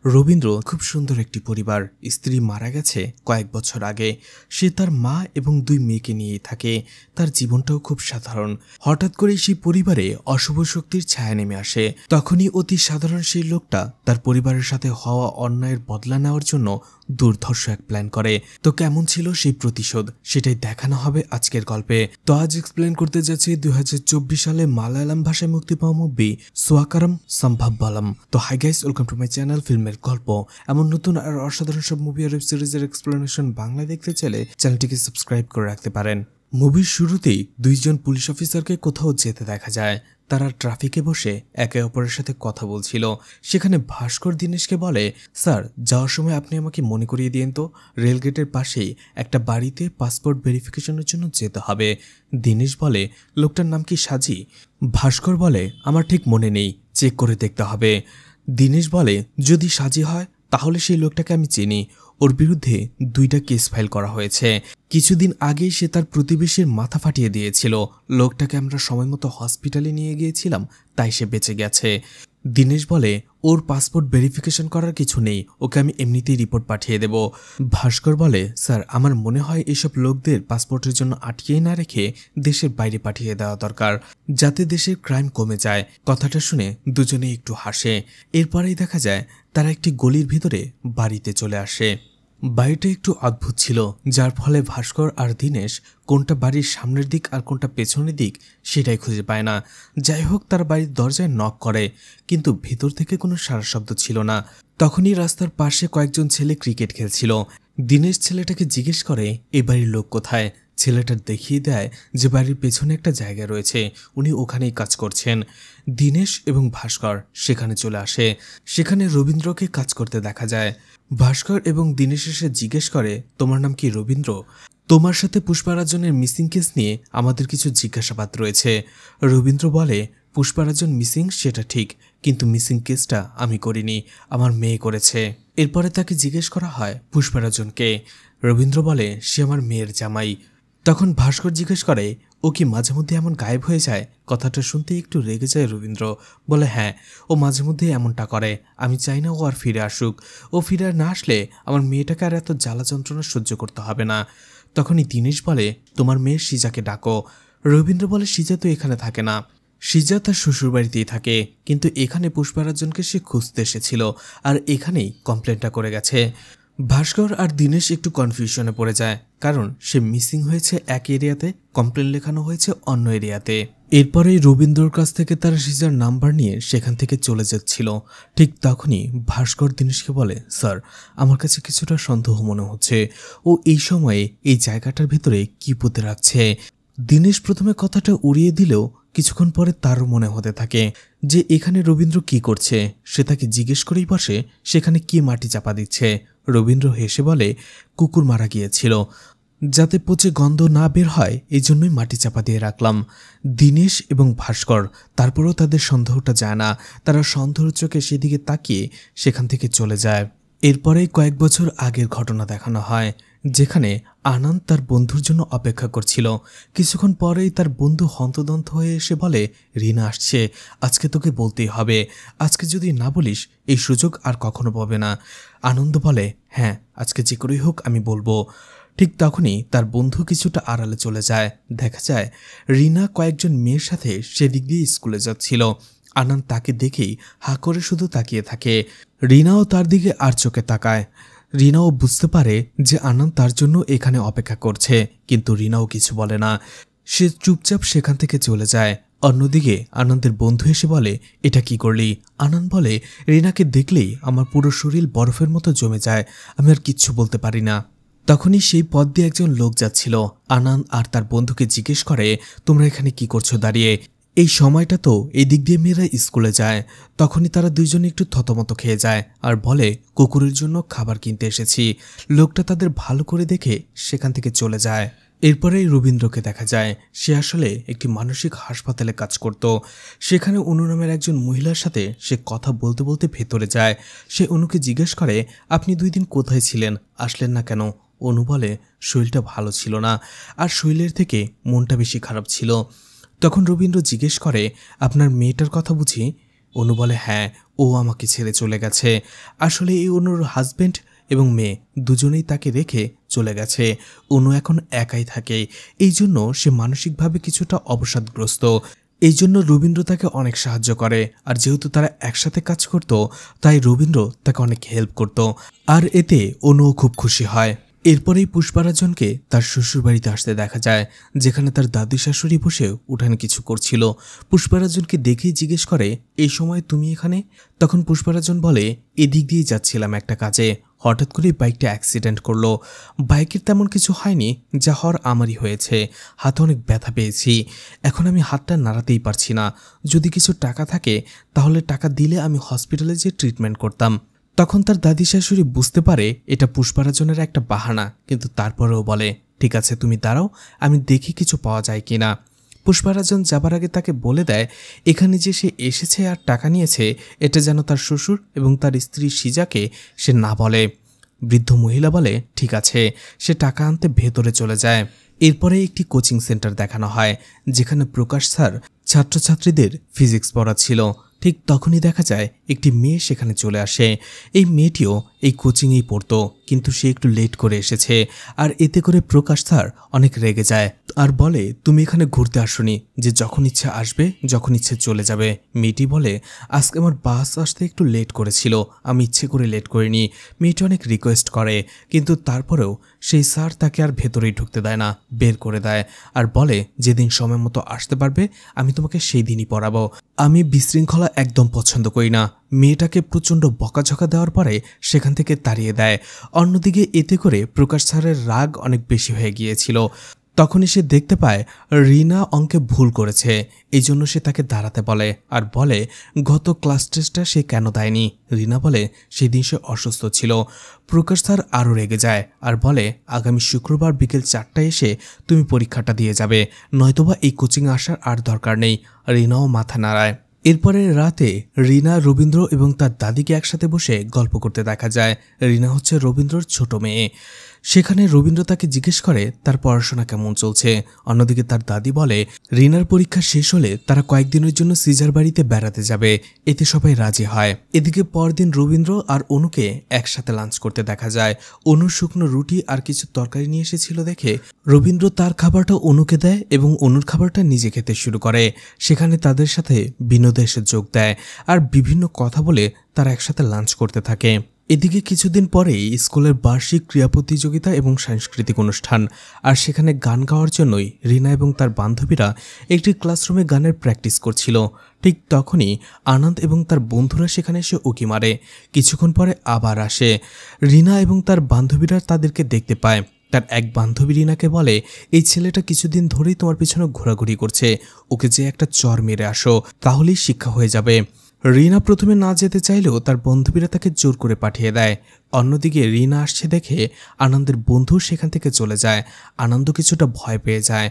রবীন্দ্র খুব সুন্দর একটি পরিবার। স্ত্রী মারা গেছে কয়েক বছর আগে। সে তার মা এবং 2 মেয়েকে নিয়েই থাকে। তার জীবনটাও খুব সাধারণ। হঠাৎ করেই সেই পরিবারে অশুভ শক্তির ছায়া নেমে আসে। তখনই অতি সাধারণ সেই লোকটা তার পরিবারের সাথে হওয়া অন্যায়ের বদলা নেওয়ার জন্য দুর্ধর্ষ এক প্ল্যান করে। তো কেমন ছিল সেই প্রতিশোধ, সেটাই দেখানো হবে আজকের গল্পে। তো আজ এক্সপ্লেন করতে যাচ্ছি 2024 সালে মালায়ালাম ভাষায় মুক্তি পাওয়া মুভি সোয়াকারম সম্ভববলম। তো hi guys, welcome to my channel ফিল্মের গল্প। এমন নতুন আর অসাধারণ সব মুভি আর ওয়েব সিরিজের এক্সপ্লেনেশন বাংলায় দেখতে চাইলে চ্যানেলটিকে সাবস্ক্রাইব করে রাখতে পারেন। মুভির শুরুতেই 2 জন পুলিশ অফিসারকে কোথাও যেতে দেখা যায়। তারা ট্রাফিকে বসে একে অপরের সাথে কথা বলছিল। সেখানে ভাস্কর দীনেশকে বলে, স্যার যাওয়ার সময় আপনি আমাকে মনে করিয়ে দিন তো, রেলগেটের পাশেই একটা বাড়িতে পাসপোর্ট ভেরিফিকেশনের জন্য যেতে হবে। দীনেশ বলে, লোকটার নাম কি সাজি? ভাস্কর বলে, আমার ঠিক মনে নেই, চেক করে দেখতে হবে। দীনেশ বলে, যদি সাজি হয় তাহলে সেই লোকটাকে আমি চিনি। ওর বিরুদ্ধে 2টা কেস ফাইল করা হয়েছে। কিছুদিন আগেই সে তার প্রতিবেশীর মাথা ফাটিয়ে দিয়েছিল। লোকটাকে আমরা সময়মতো হসপিটালে নিয়ে গিয়েছিলাম, তাই সে বেঁচে গেছে। দীনেশ বলে, ওর পাসপোর্ট ভেরিফিকেশন করার কিছু নেই, ওকে আমি এমনিতেই রিপোর্ট পাঠিয়ে দেব। ভাস্কর বলে, স্যার আমার মনে হয় এইসব লোকদের পাসপোর্টের জন্য আটকিয়ে না রেখে দেশের বাইরে পাঠিয়ে দেওয়া দরকার, যাতে দেশের ক্রাইম কমে যায়। কথাটা শুনে দুজনেই একটু হাসে। এরপরেই দেখা যায় তারা একটি গলির ভিতরে বাড়িতে চলে আসে। বাড়িটা একটু অদ্ভুত ছিল, যার ফলে ভাস্কর আর দীনেশ কোনটা বাড়ির সামনের দিক আর কোনটা পেছনের দিক সেটাই খুঁজে পায় না। যাই হোক, তার বাড়ির দরজায় নক করে, কিন্তু ভেতর থেকে কোনো সাড়া শব্দ ছিল না। তখনই রাস্তার পাশে কয়েকজন ছেলে ক্রিকেট খেলছিল। দীনেশ ছেলেটাকে জিজ্ঞেস করে, এ বাড়ির লোক কোথায়? ছেলেটা দেখিয়ে দেয় যে বাড়ির পেছনে একটা জায়গা রয়েছে, উনি ওখানেই কাজ করছেন। দীনেশ এবং ভাস্কর সেখানে চলে আসে। সেখানে রবীন্দ্রকে কাজ করতে দেখা যায়। ভাস্কর এবং দীনেশ এসে জিজ্ঞেস করে, তোমার নাম কি রবীন্দ্র? তোমার সাথে পুষ্পারাজনের মিসিং কেস নিয়ে আমাদের কিছু জিজ্ঞাসাবাদ রয়েছে। রবীন্দ্র বলে, পুষ্পারাজন মিসিং সেটা ঠিক, কিন্তু মিসিং কেসটা আমি করিনি, আমার মেয়ে করেছে। এরপরে তাকে জিজ্ঞেস করা হয় পুষ্পারাজনকে। রবীন্দ্র বলে, সে আমার মেয়ের জামাই। তখন ভাস্কর জিজ্ঞেস করে, ও কি মাঝে মধ্যে এমন গায়েব হয়ে যায়? কথাটা শুনতে একটু রেগে যায় রবীন্দ্র। বলে, হ্যাঁ, ও মাঝে মধ্যে এমনটা করে। আমি চাই না ও আর ফিরে আসুক। ও ফিরে না আসলে আমার মেয়েটাকে আর এত জ্বালা যন্ত্রণা সহ্য করতে হবে না। তখনই দীনেশ বলে, তোমার মেয়ে সিজাকে ডাকো। রবীন্দ্র বলে, সিজা তো এখানে থাকে না। সিজা তার শ্বশুরবাড়িতেই থাকে, কিন্তু এখানে পুষ্পারাজনকে সে খুঁজতে এসেছিল আর এখানেই কমপ্লেনটা করে গেছে। ভাস্কর আর দীনেশ একটু কনফিউশনে পড়ে যায়, কারণ সে মিসিং হয়েছে এক এরিয়াতে, কমপ্লেন লেখানো হয়েছে অন্য এরিয়াতে। এরপরেই রবীন্দ্রর কাছ থেকে তারা সিজার নাম্বার নিয়ে সেখান থেকে চলে যাচ্ছিল। ঠিক তখনই ভাস্কর দীনেশকে বলে, স্যার আমার কাছে কিছুটা সন্দেহ মনে হচ্ছে, ও এই সময়ে এই জায়গাটার ভিতরে কি পুঁতে রাখছে। দীনেশ প্রথমে কথাটা উড়িয়ে দিলেও কিছুক্ষণ পরে তারও মনে হতে থাকে যে এখানে রবীন্দ্র কি করছে। সে তাকে জিজ্ঞেস করেই বসে, সেখানে কি মাটি চাপা দিচ্ছে। রবীন্দ্র হেসে বলে, কুকুর মারা গিয়েছিল, যাতে পচে গন্ধ না বের হয় এই জন্যই মাটি চাপা দিয়ে রাখলাম। দীনেশ এবং ভাস্কর তারপরেও তাদের সন্দেহটা যায় না। তারা সন্দেহের চোখে সেদিকে তাকিয়ে সেখান থেকে চলে যায়। এরপরেই কয়েক বছর আগের ঘটনা দেখানো হয়, যেখানে আনন্দ তার বন্ধুর জন্য অপেক্ষা করছিল। কিছুক্ষণ পরেই তার বন্ধু হন্তদন্ত হয়ে এসে বলে, রিনা আসছে, আজকে তোকে বলতেই হবে, আজকে যদি না বলিস এই সুযোগ আর কখনো পাবে না। আনন্দ বলে, হ্যাঁ আজকে যে করেই হোক আমি বলবো। ঠিক তখনই তার বন্ধু কিছুটা আড়ালে চলে যায়। দেখা যায় রিনা কয়েকজন মেয়ের সাথে সেদিক দিয়ে স্কুলে যাচ্ছিল। আনন্দ তাকে দেখেই হা করে শুধু তাকিয়ে থাকে। রিনাও তার দিকে আর চোখে তাকায়। রিনাও বুঝতে পারে যে আনন্দ তার জন্য এখানে অপেক্ষা করছে, কিন্তু রিনাও কিছু বলে না। সে চুপচাপ সেখান থেকে চলে যায়। অন্যদিকে আনন্দের বন্ধু এসে বলে, এটা কি করলি? আনন্দ বলে, রিনাকে দেখলেই আমার পুরো শরীর বরফের মতো জমে যায়, আমি আর কিচ্ছু বলতে পারি না। তখনই সেই পথ দিয়ে একজন লোক যাচ্ছিল। আনন্দ আর তার বন্ধুকে জিজ্ঞেস করে, তোমরা এখানে কি করছো দাঁড়িয়ে? এই সময়টা তো এই দিক দিয়ে মেয়েরা স্কুলে যায়। তখনই তারা দুইজনে একটু থতমত খেয়ে যায় আর বলে, কুকুরের জন্য খাবার কিনতে এসেছি। লোকটা তাদের ভালো করে দেখে সেখান থেকে চলে যায়। এরপরেই রবীন্দ্রকে দেখা যায়, সে আসলে একটি মানসিক হাসপাতালে কাজ করত। সেখানে অনু নামের একজন মহিলার সাথে সে কথা বলতে বলতে ভেতরে যায়। সে অনুকে জিজ্ঞেস করে, আপনি 2 দিন কোথায় ছিলেন, আসলেন না কেন? অনু বলে, শরীরটা ভালো ছিল না, আর শরীরের থেকে মনটা বেশি খারাপ ছিল। তখন রবীন্দ্র জিজ্ঞেস করে, আপনার মেয়েটার কথা বুঝি? অনু বলে হ্যাঁ, ও আমাকে ছেড়ে চলে গেছে। আসলে এই অনুর হাজবেন্ড এবং মেয়ে দুজনেই তাকে রেখে চলে গেছে। অনু এখন একাই থাকে, এই জন্য সে মানসিকভাবে কিছুটা অবসাদগ্রস্ত। এই জন্য রবীন্দ্র তাকে অনেক সাহায্য করে, আর যেহেতু তারা একসাথে কাজ করত তাই রবীন্দ্র তাকে অনেক হেল্প করত, আর এতে অনুও খুব খুশি হয়। এরপরেই পুষ্পারাজনকে তার শ্বশুরবাড়িতে আসতে দেখা যায়, যেখানে তার দাদি শাশুড়ি বসে উঠানে কিছু করছিল। পুষ্পারাজনকে দেখেই জিজ্ঞেস করে, এই সময় তুমি এখানে? তখন পুষ্পারাজন বলে, এদিক দিয়ে যাচ্ছিলাম একটা কাজে, হঠাৎ করে বাইকটা অ্যাক্সিডেন্ট করলো। বাইকের তেমন কিছু হয়নি, যা হওয়ার আমারই হয়েছে। হাতে অনেক ব্যথা পেয়েছি, এখন আমি হাতটা নাড়াতেই পারছি না। যদি কিছু টাকা থাকে তাহলে টাকা দিলে আমি হসপিটালে যেয়ে ট্রিটমেন্ট করতাম। তখন তার দাদি শাশুড়ি বুঝতে পারে এটা পুষ্পারাজনের একটা বাহানা, কিন্তু তারপরেও বলে, ঠিক আছে তুমি দাঁড়াও, আমি দেখি কিছু পাওয়া যায় কিনা। পুষ্পারাজন যাবার আগে তাকে বলে দেয়, এখানে যে সে এসেছে আর টাকা নিয়েছে এটা যেন তার শ্বশুর এবং তার স্ত্রী সিজাকে সে না বলে। বৃদ্ধ মহিলা বলে, ঠিক আছে। সে টাকা আনতে ভেতরে চলে যায়। এরপরে একটি কোচিং সেন্টার দেখানো হয়, যেখানে প্রকাশ স্যার ছাত্রছাত্রীদের ফিজিক্স পড়াচ্ছিল। ঠিক তখনই দেখা যায় একটি মেয়ে সেখানে চলে আসে। এই মেয়েটিও এই কোচিংয়েই পড়তো, কিন্তু সে একটু লেট করে এসেছে, আর এতে করে প্রকাশ স্যার অনেক রেগে যায় আর বলে, তুমি এখানে ঘুরতে আসোনি যে যখন ইচ্ছে আসবে যখন ইচ্ছে চলে যাবে। মেয়েটি বলে, আজকে আমার বাস আসতে একটু লেট করেছিল, আমি ইচ্ছে করে লেট করিনি। মেয়েটি অনেক রিকোয়েস্ট করে, কিন্তু তারপরেও সেই স্যার তাকে আর ভেতরেই ঢুকতে দেয় না, বের করে দেয় আর বলে, যেদিন সময় মতো আসতে পারবে আমি তোমাকে সেই দিনই পড়াবো। আমি বিশৃঙ্খলা একদম পছন্দ করি না। মেয়েটাকে প্রচণ্ড বকাঝকা দেওয়ার পরে সেখান থেকে তাড়িয়ে দেয়। অন্যদিকে এতে করে প্রকাশ স্যারের রাগ অনেক বেশি হয়ে গিয়েছিল। তখনই সে দেখতে পায় রিনা অঙ্কে ভুল করেছে, এই জন্য সে তাকে দাঁড়াতে বলে আর বলে, গত ক্লাস টেস্টটা সে কেন দেয়নি। রিনা বলে, সেদিন সে অসুস্থ ছিল। প্রকাশ স্যার আরও রেগে যায় আর বলে, আগামী শুক্রবার বিকেল 4টায় এসে তুমি পরীক্ষাটা দিয়ে যাবে, নয়তোবা এই কোচিংয়ে আসার আর দরকার নেই। রিনাও মাথা নাড়ায়। এরপরে রাতে রিনা, রবীন্দ্র এবং তার দাদিকে একসাথে বসে গল্প করতে দেখা যায়। রিনা হচ্ছে রবীন্দ্রর ছোট মেয়ে। সেখানে রবীন্দ্র তাকে জিজ্ঞেস করে তার পড়াশোনা কেমন চলছে। অন্যদিকে তার দাদি বলে, রিনার পরীক্ষা শেষ হলে তারা কয়েকদিনের জন্য সিজার বাড়িতে বেড়াতে যাবে, এতে সবাই রাজি হয়। এদিকে পরদিন রবীন্দ্র আর অনুকে একসাথে লাঞ্চ করতে দেখা যায়। অনু শুকনো রুটি আর কিছু তরকারি নিয়ে এসেছিল দেখে রবীন্দ্র তার খাবারটা অনুকে দেয় এবং অনুর খাবারটা নিজে খেতে শুরু করে। সেখানে তাদের সাথে বিনোদ এসে যোগ দেয় আর বিভিন্ন কথা বলে তারা একসাথে লাঞ্চ করতে থাকে। এদিকে কিছুদিন পরেই স্কুলের বার্ষিক ক্রীড়া প্রতিযোগিতা এবং সাংস্কৃতিক অনুষ্ঠান, আর সেখানে গান গাওয়ার জন্যই রিনা এবং তার বান্ধবীরা একটি ক্লাসরুমে গানের প্র্যাকটিস করছিল। ঠিক তখনই আনন্দ এবং তার বন্ধুরা সেখানে এসে উকি মারে। কিছুক্ষণ পরে আবার আসে। রিনা এবং তার বান্ধবীরা তাদেরকে দেখতে পায়। তার এক বান্ধবী রিনাকে বলে, এই ছেলেটা কিছুদিন ধরেই তোমার পিছনে ঘোরাঘুরি করছে, ওকে যে একটা চর মেরে আসো, তাহলেই শিক্ষা হয়ে যাবে। রিনা প্রথমে না যেতে চাইলেও তার বান্ধবীরা তাকে জোর করে পাঠিয়ে দেয়। অন্যদিকে রিনা আসছে দেখে আনন্দের বন্ধু সেখান থেকে চলে যায়। আনন্দ কিছুটা ভয় পেয়ে যায়।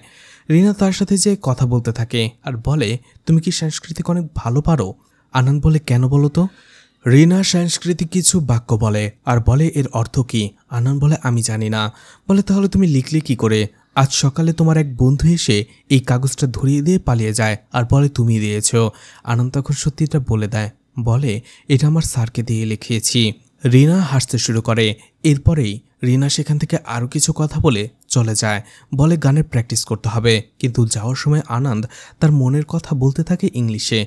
রিনা তার সাথে যে কথা বলতে থাকে আর বলে, তুমি কি সাংস্কৃতিক অনেক ভালো পারো? আনন্দ বলে, কেন বলো তো? রিনা সাংস্কৃতিক কিছু বাক্য বলে আর বলে, এর অর্থ কি? আনন্দ বলে, আমি জানি না। বলে, তাহলে তুমি লিখলে কি করে? আজ সকালে তোমার এক বন্ধু এসে এই কাগজটা ধরিয়ে দিয়ে পালিয়ে যায় আর বলে তুমি দিয়েছ। আনন্দ তখন সত্যিটা বলে দেয়, বলে, এটা আমার স্যারকে দিয়ে লিখিয়েছি। রিনা হাসতে শুরু করে। এরপরেই রিনা সেখান থেকে আরও কিছু কথা বলে চলে যায়। বলে, গানের প্র্যাকটিস করতে হবে। কিন্তু যাওয়ার সময় আনন্দ তার মনের কথা বলতে থাকে ইংলিশে।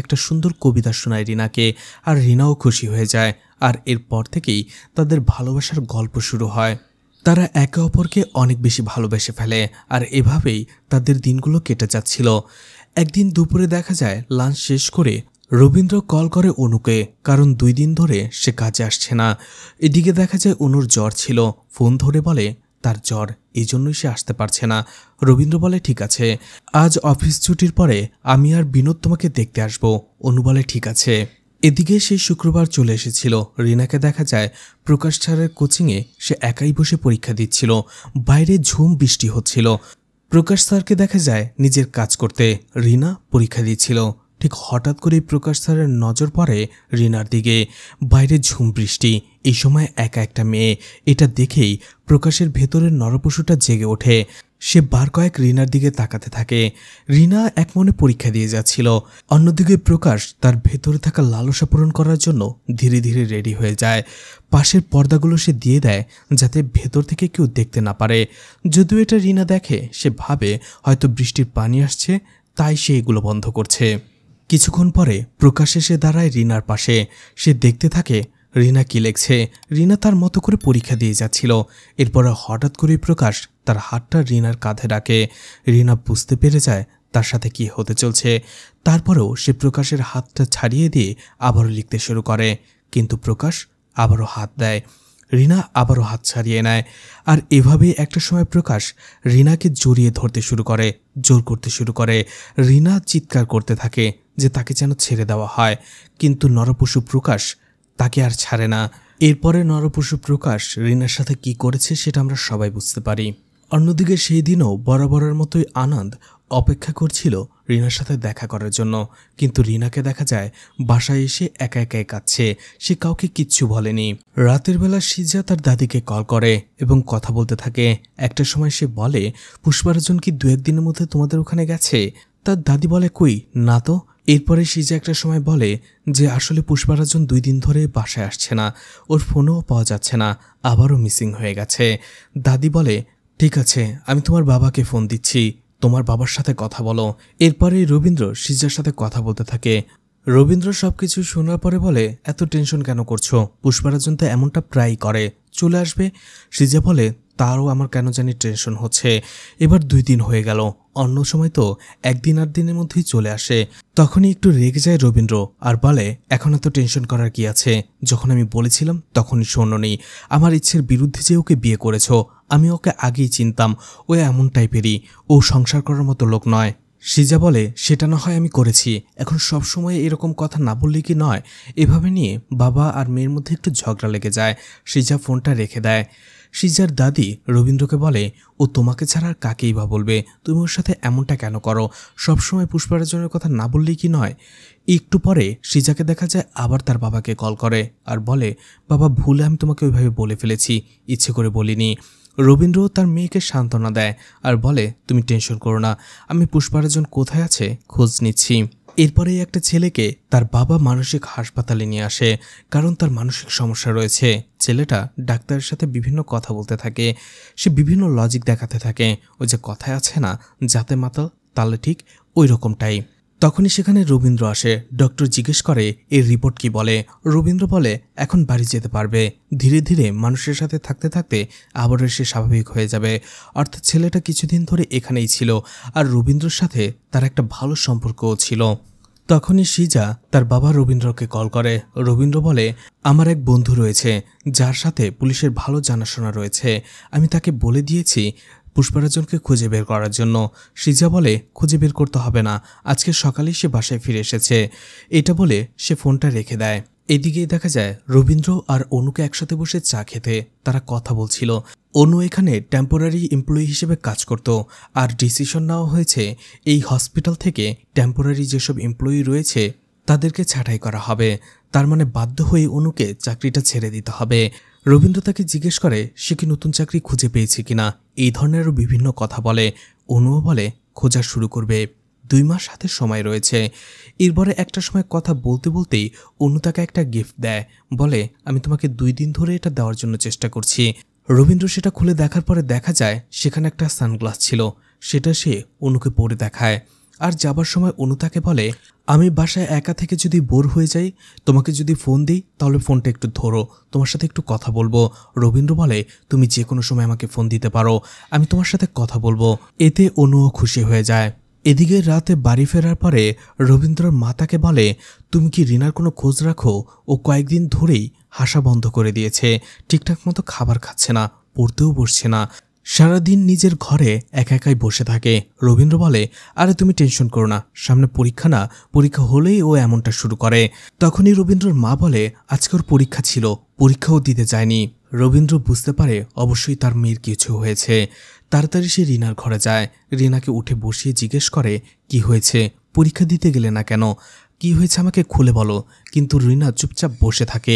একটা সুন্দর কবিতা শোনায় রিনাকে, আর রিনাও খুশি হয়ে যায়। আর এরপর থেকেই তাদের ভালোবাসার গল্প শুরু হয়। তারা একে অপরকে অনেক বেশি ভালোবেসে ফেলে, আর এভাবেই তাদের দিনগুলো কেটে যাচ্ছিল। একদিন দুপুরে দেখা যায় লাঞ্চ শেষ করে রবীন্দ্র কল করে অনুকে, কারণ 2 দিন ধরে সে কাজে আসছে না। এদিকে দেখা যায় অনুর জ্বর ছিল। ফোন ধরে বলে তার জ্বর, এই জন্যই সে আসতে পারছে না। রবীন্দ্র বলে, ঠিক আছে, আজ অফিস ছুটির পরে আমি আর বিনোদ তোমাকে দেখতে আসবো। অনু বলে, ঠিক আছে। এদিকে সেই শুক্রবার চলে এসেছিল। রিনাকে দেখা যায় প্রকাশ স্যারের কোচিংয়ে সে একাই বসে পরীক্ষা দিচ্ছিল। বাইরে ঝুম বৃষ্টি হচ্ছিল। প্রকাশ স্যারকে দেখা যায় নিজের কাজ করতে, রিনা পরীক্ষা দিচ্ছিল। ঠিক হঠাৎ করেই প্রকাশ স্যারের নজর পড়ে রিনার দিকে। বাইরে ঝুম বৃষ্টি, এই সময় একা একটা মেয়ে। এটা দেখেই প্রকাশের ভেতরের নরপশুটা জেগে ওঠে। সে বার কয়েক রিনার দিকে তাকাতে থাকে। রিনা এক মনে পরীক্ষা দিয়ে যাচ্ছিল। অন্যদিকে প্রকাশ তার ভেতরে থাকা লালসা পূরণ করার জন্য ধীরে ধীরে রেডি হয়ে যায়। পাশের পর্দাগুলো সে দিয়ে দেয় যাতে ভেতর থেকে কেউ দেখতে না পারে। যদিও এটা রিনা দেখে, সে ভাবে হয়তো বৃষ্টির পানি আসছে, তাই সে এগুলো বন্ধ করছে। কিছুক্ষণ পরে প্রকাশ এসে দাঁড়ায় রিনার পাশে। সে দেখতে থাকে রিনা কি লেখছে। রিনা তার মতো করে পরীক্ষা দিয়ে যাচ্ছিল। এরপরে হঠাৎ করে প্রকাশ তার হাতটা রিনার কাঁধে রাখে। রিনা বুঝতে পেরে যায় তার সাথে কি হতে চলছে। তারপরেও সে প্রকাশের হাতটা ছাড়িয়ে দিয়ে আবারও লিখতে শুরু করে, কিন্তু প্রকাশ আবারও হাত দেয়। রিনা আবারও হাত ছাড়িয়ে নেয়। আর এভাবেই একটা সময় প্রকাশ রিনাকে জড়িয়ে ধরতে শুরু করে, জোর করতে শুরু করে। রিনা চিৎকার করতে থাকে যে তাকে যেন ছেড়ে দেওয়া হয়, কিন্তু নরপশু প্রকাশ তাকে আর ছাড়ে না। এরপরে নরপশু প্রকাশ রিনার সাথে কি করেছে সেটা আমরা সবাই বুঝতে পারি। অন্যদিকে সেই দিনও বরাবরের মতোই আনন্দ অপেক্ষা করছিল রিনার সাথে দেখা করার জন্য, কিন্তু রিনাকে দেখা যায় বাসায় এসে একা একাই কাঁদছে। সে কাউকে কিচ্ছু বলেনি। রাতের বেলা সিজা তার দাদিকে কল করে এবং কথা বলতে থাকে। একটা সময় সে বলে, পুষ্পারাজন কি 2-1 দিনের মধ্যে তোমাদের ওখানে গেছে? তার দাদি বলে, কই না তো। এরপরে সিজা একটা সময় বলে যে আসলে পুষ্পারাজন 2 দিন ধরে বাসায় আসছে না, ওর ফোনও পাওয়া যাচ্ছে না, আবারও মিসিং হয়ে গেছে। দাদি বলে, ঠিক আছে, আমি তোমার বাবাকে ফোন দিচ্ছি, তোমার বাবার সাথে কথা বলো। এরপরে রবীন্দ্র সিজার সাথে কথা বলতে থাকে। রবীন্দ্র সবকিছু শোনার পরে বলে, এত টেনশন কেন করছো? পুষ্পারাজন তো এমনটা প্রায়ই করে, চলে আসবে। সিজা বলে, তারও আমার কেন জানি টেনশন হচ্ছে। এবার 2 দিন হয়ে গেল, অন্য সময় তো 1 দিন 8 দিনের মধ্যেই চলে আসে। তখনই একটু রেগে যায় রবীন্দ্র আর বলে, এখন এত টেনশন করার কি আছে? যখন আমি বলেছিলাম তখনই শোনোনি। আমার ইচ্ছের বিরুদ্ধে যে ওকে বিয়ে করেছো, আমি ওকে আগেই চিনতাম। ও এমন টাইপেরই, ও সংসার করার মতো লোক নয়। সিজা বলে, সেটা না হয় আমি করেছি, এখন সব সময় এরকম কথা না বললে কি নয়? এভাবে নিয়ে বাবা আর মেয়ের মধ্যে একটু ঝগড়া লেগে যায়। সিজা ফোনটা রেখে দেয়। সিজার দাদি রবীন্দ্রকে বলে, ও তোমাকে ছাড়া আর কাকেই বা বলবে? তুমি ওর সাথে এমনটা কেন করো? সবসময় পুষ্পারাজনের কথা না বললেই কি নয়? একটু পরে সিজাকে দেখা যায় আবার তার বাবাকে কল করে আর বলে, বাবা ভুলে আমি তোমাকে ওইভাবে বলে ফেলেছি, ইচ্ছে করে বলিনি। রবীন্দ্র তার মেয়েকে সান্ত্বনা দেয় আর বলে, তুমি টেনশন করো না, আমি পুষ্পারাজন কোথায় আছে খোঁজ নিচ্ছি। এরপরে একটা ছেলেকে তার বাবা মানসিক হাসপাতালে নিয়ে আসে, কারণ তার মানসিক সমস্যা রয়েছে। ছেলেটা ডাক্তারের সাথে বিভিন্ন কথা বলতে থাকে, সে বিভিন্ন লজিক দেখাতে থাকে। ওই যে কথায় আছে না, যাতে মাতাল তাহলে ঠিক ওই রকমটাই। তখনই সেখানে রবীন্দ্র আসে। ডক্টর জিজ্ঞেস করে এর রিপোর্ট কি বলে। রবীন্দ্র বলে, এখন বাড়ি যেতে পারবে, ধীরে ধীরে মানুষের সাথে থাকতে থাকতে আবারও সে স্বাভাবিক হয়ে যাবে। অর্থাৎ ছেলেটা কিছুদিন ধরে এখানেই ছিল আর রবীন্দ্রর সাথে তার একটা ভালো সম্পর্কও ছিল। তখনই সিজা তার বাবা রবীন্দ্রকে কল করে। রবীন্দ্র বলে, আমার এক বন্ধু রয়েছে যার সাথে পুলিশের ভালো জানাশোনা রয়েছে, আমি তাকে বলে দিয়েছি পুষ্পারাজনকে খুঁজে বের করার জন্য। সিজা বলে, খুঁজে বের করতে হবে না, আজকে সকালেই সে বাসায় ফিরে এসেছে। এটা বলে সে ফোনটা রেখে দেয়। এদিকেই দেখা যায় রবীন্দ্র আর অনুকে একসাথে বসে চা খেতে তারা কথা বলছিল। অনু এখানে টেম্পোরারি এমপ্লয়ি হিসেবে কাজ করত আর ডিসিশন নেওয়া হয়েছে এই হসপিটাল থেকে টেম্পোরারি যেসব এমপ্লয়ি রয়েছে তাদেরকে ছাঁটাই করা হবে। তার মানে বাধ্য হয়ে অনুকে চাকরিটা ছেড়ে দিতে হবে। রবীন্দ্র তাকে জিজ্ঞেস করে সে কি নতুন চাকরি খুঁজে পেয়েছে কিনা, এই ধরনেরও বিভিন্ন কথা বলে। অনুও বলে খোঁজা শুরু করবে, 2 মাস হাতে সময় রয়েছে। এরপরে একটা সময় কথা বলতে বলতেই অনু তাকে একটা গিফট দেয়, বলে আমি তোমাকে 2 দিন ধরে এটা দেওয়ার জন্য চেষ্টা করছি। রবীন্দ্র সেটা খুলে দেখার পরে দেখা যায় সেখানে একটা সানগ্লাস ছিল, সেটা সে অনুকে পরে দেখায়। আর যাবার সময় অনু তাকে বলে, আমি বাসায় একা থেকে যদি বোর হয়ে যাই, তোমাকে যদি ফোন দিই তাহলে ফোনটা একটু ধরো, তোমার সাথে একটু কথা বলবো। রবীন্দ্র বলে, তুমি যে কোনো সময় আমাকে ফোন দিতে পারো, আমি তোমার সাথে কথা বলবো। এতে অনুও খুশি হয়ে যায়। এদিকে রাতে বাড়ি ফেরার পরে রবীন্দ্রর মা তাকে বলে, তুমি কি রিনার কোনো খোঁজ রাখো? ও কয়েকদিন ধরেই হাসা বন্ধ করে দিয়েছে, ঠিকঠাক মতো খাবার খাচ্ছে না, পড়তেও বসছে না, সারাদিন নিজের ঘরে একা একাই বসে থাকে। রবীন্দ্র বলে, আরে তুমি টেনশন করো না, সামনে পরীক্ষা না, পরীক্ষা হলেই ও এমনটা শুরু করে। তখনই রবীন্দ্রর মা বলে, আজকে ওর পরীক্ষা ছিল, পরীক্ষাও দিতে যায়নি। রবীন্দ্র বুঝতে পারে অবশ্যই তার মেয়ের কিছু হয়েছে। তাড়াতাড়ি সে রিনার ঘরে যায়, রিনাকে উঠে বসিয়ে জিজ্ঞেস করে, কি হয়েছে, পরীক্ষা দিতে গেলে না কেন, কি হয়েছে আমাকে খুলে বলো। কিন্তু রিনা চুপচাপ বসে থাকে।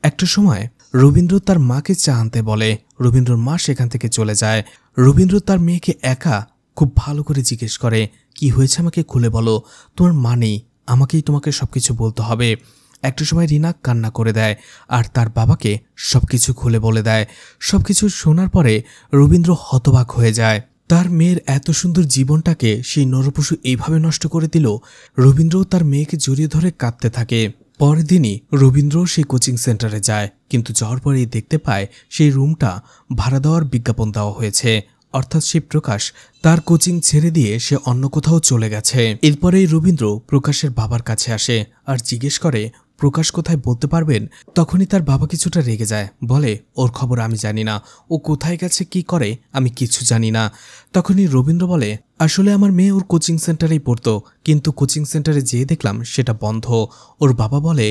একটা সময় রবীন্দ্র তার মাকে চা আনতে বলে, রবীন্দ্রর মা সেখান থেকে চলে যায়। রবীন্দ্র তার মেয়েকে একা খুব ভালো করে জিজ্ঞেস করে, কি হয়েছে আমাকে খুলে বলো, তোমার মা নেই, আমাকেই তোমাকে সবকিছু বলতে হবে। একটা সময় রিনা কান্না করে দেয় আর তার বাবাকে সবকিছু খুলে বলে দেয়। সবকিছু শোনার পরে রবীন্দ্র হতবাক হয়ে যায়। তার মেয়ের এত সুন্দর জীবনটাকে সেই নরপশু এইভাবে নষ্ট করে দিল। রবীন্দ্রও তার মেয়েকে জড়িয়ে ধরে কাঁদতে থাকে। পরের দিনই রবীন্দ্র সেই কোচিং সেন্টারে যায়, কিন্তু যাওয়ার পরেই দেখতে পায় সেই রুমটা ভাড়া দেওয়ার বিজ্ঞাপন দেওয়া হয়েছে। অর্থাৎ সেই প্রকাশ তার কোচিং ছেড়ে দিয়ে সে অন্য কোথাও চলে গেছে। এরপরেই রবীন্দ্র প্রকাশের বাবার কাছে আসে আর জিজ্ঞেস করে, প্রকাশ কোথায় বলতে পারবেন? তখনই তার বাবা কিছুটা রেগে যায়, বলে, ওর খবর আমি জানি না, ও কোথায় গেছে কি করে আমি কিছু জানি না। তখনই রবীন্দ্র বলে, আসলে আমার মেয়ে ওর কোচিং সেন্টারেই পড়তো, কিন্তু কোচিং সেন্টারে যেয়ে দেখলাম সেটা বন্ধ। ওর বাবা বলে,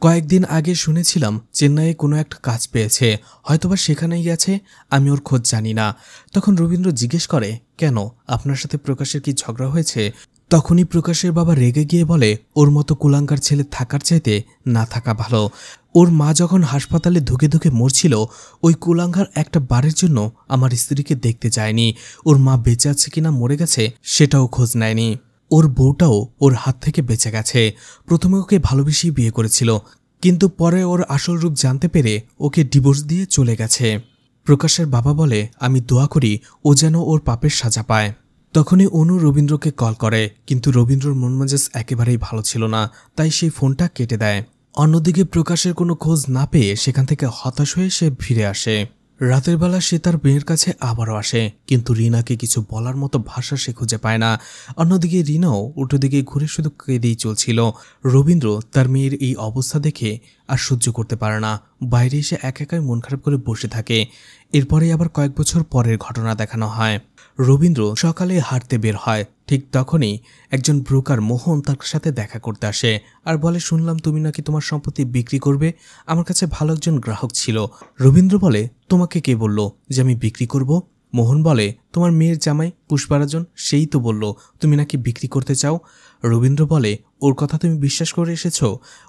কয়েকদিন আগে শুনেছিলাম চেন্নাইয়ে কোনো একটা কাজ পেয়েছে, হয়তোবা সেখানেই গেছে, আমি ওর খোঁজ জানি না। তখন রবীন্দ্র জিজ্ঞেস করে, কেন, আপনার সাথে প্রকাশের কি ঝগড়া হয়েছে? তখনই প্রকাশের বাবা রেগে গিয়ে বলে, ওর মতো কুলাঙ্গার ছেলে থাকার চাইতে না থাকা ভালো। ওর মা যখন হাসপাতালে ধুকে ধুকে মরছিল, ওই কুলাঙ্গার একটা বারের জন্য আমার স্ত্রীকে দেখতে যায়নি। ওর মা বেঁচে আছে কিনা মরে গেছে সেটাও খোঁজ নেয়নি। ওর বউটাও ওর হাত থেকে বেঁচে গেছে। প্রথমে ওকে ভালোবেসেই বিয়ে করেছিল, কিন্তু পরে ওর আসল রূপ জানতে পেরে ওকে ডিভোর্স দিয়ে চলে গেছে। প্রকাশের বাবা বলে, আমি দোয়া করি ও যেন ওর পাপের সাজা পায়। তখনই অনু রবীন্দ্রকে কল করে, কিন্তু রবীন্দ্রর মন মেজাজ একেবারেই ভালো ছিল না, তাই সেই ফোনটা কেটে দেয়। অন্যদিকে প্রকাশের কোনো খোঁজ না পেয়ে সেখান থেকে হতাশ হয়ে সে ফিরে আসে। রাতের বেলা সে তার মেয়ের কাছে আবারও আসে, কিন্তু রিনাকে কিছু বলার মতো ভাষা সে খুঁজে পায় না। অন্যদিকে রিনাও উল্টো দিকে ঘুরে শুধু কেঁদেই চলছিল। রবীন্দ্র তার মেয়ের এই অবস্থা দেখে আর সহ্য করতে পারে না, বাইরে এসে একা একাই মন খারাপ করে বসে থাকে। এরপরে আবার কয়েক বছর পরের ঘটনা দেখানো হয়। রবীন্দ্র সকালে হাঁটতে বের হয়, ঠিক তখনই একজন ব্রোকার মোহন তার সাথে দেখা করতে আসে আর বলে, শুনলাম তুমি নাকি তোমার সম্পত্তি বিক্রি করবে, আমার কাছে ভালো একজন গ্রাহক ছিল। রবীন্দ্র বলে, তোমাকে কে বলল যে আমি বিক্রি করব? মোহন বলে, তোমার মেয়ের জামাই পুষ্পারাজন, সেই তো বলল তুমি নাকি বিক্রি করতে চাও। রবীন্দ্র বলে, ওর কথা তুমি বিশ্বাস করে এসেছ?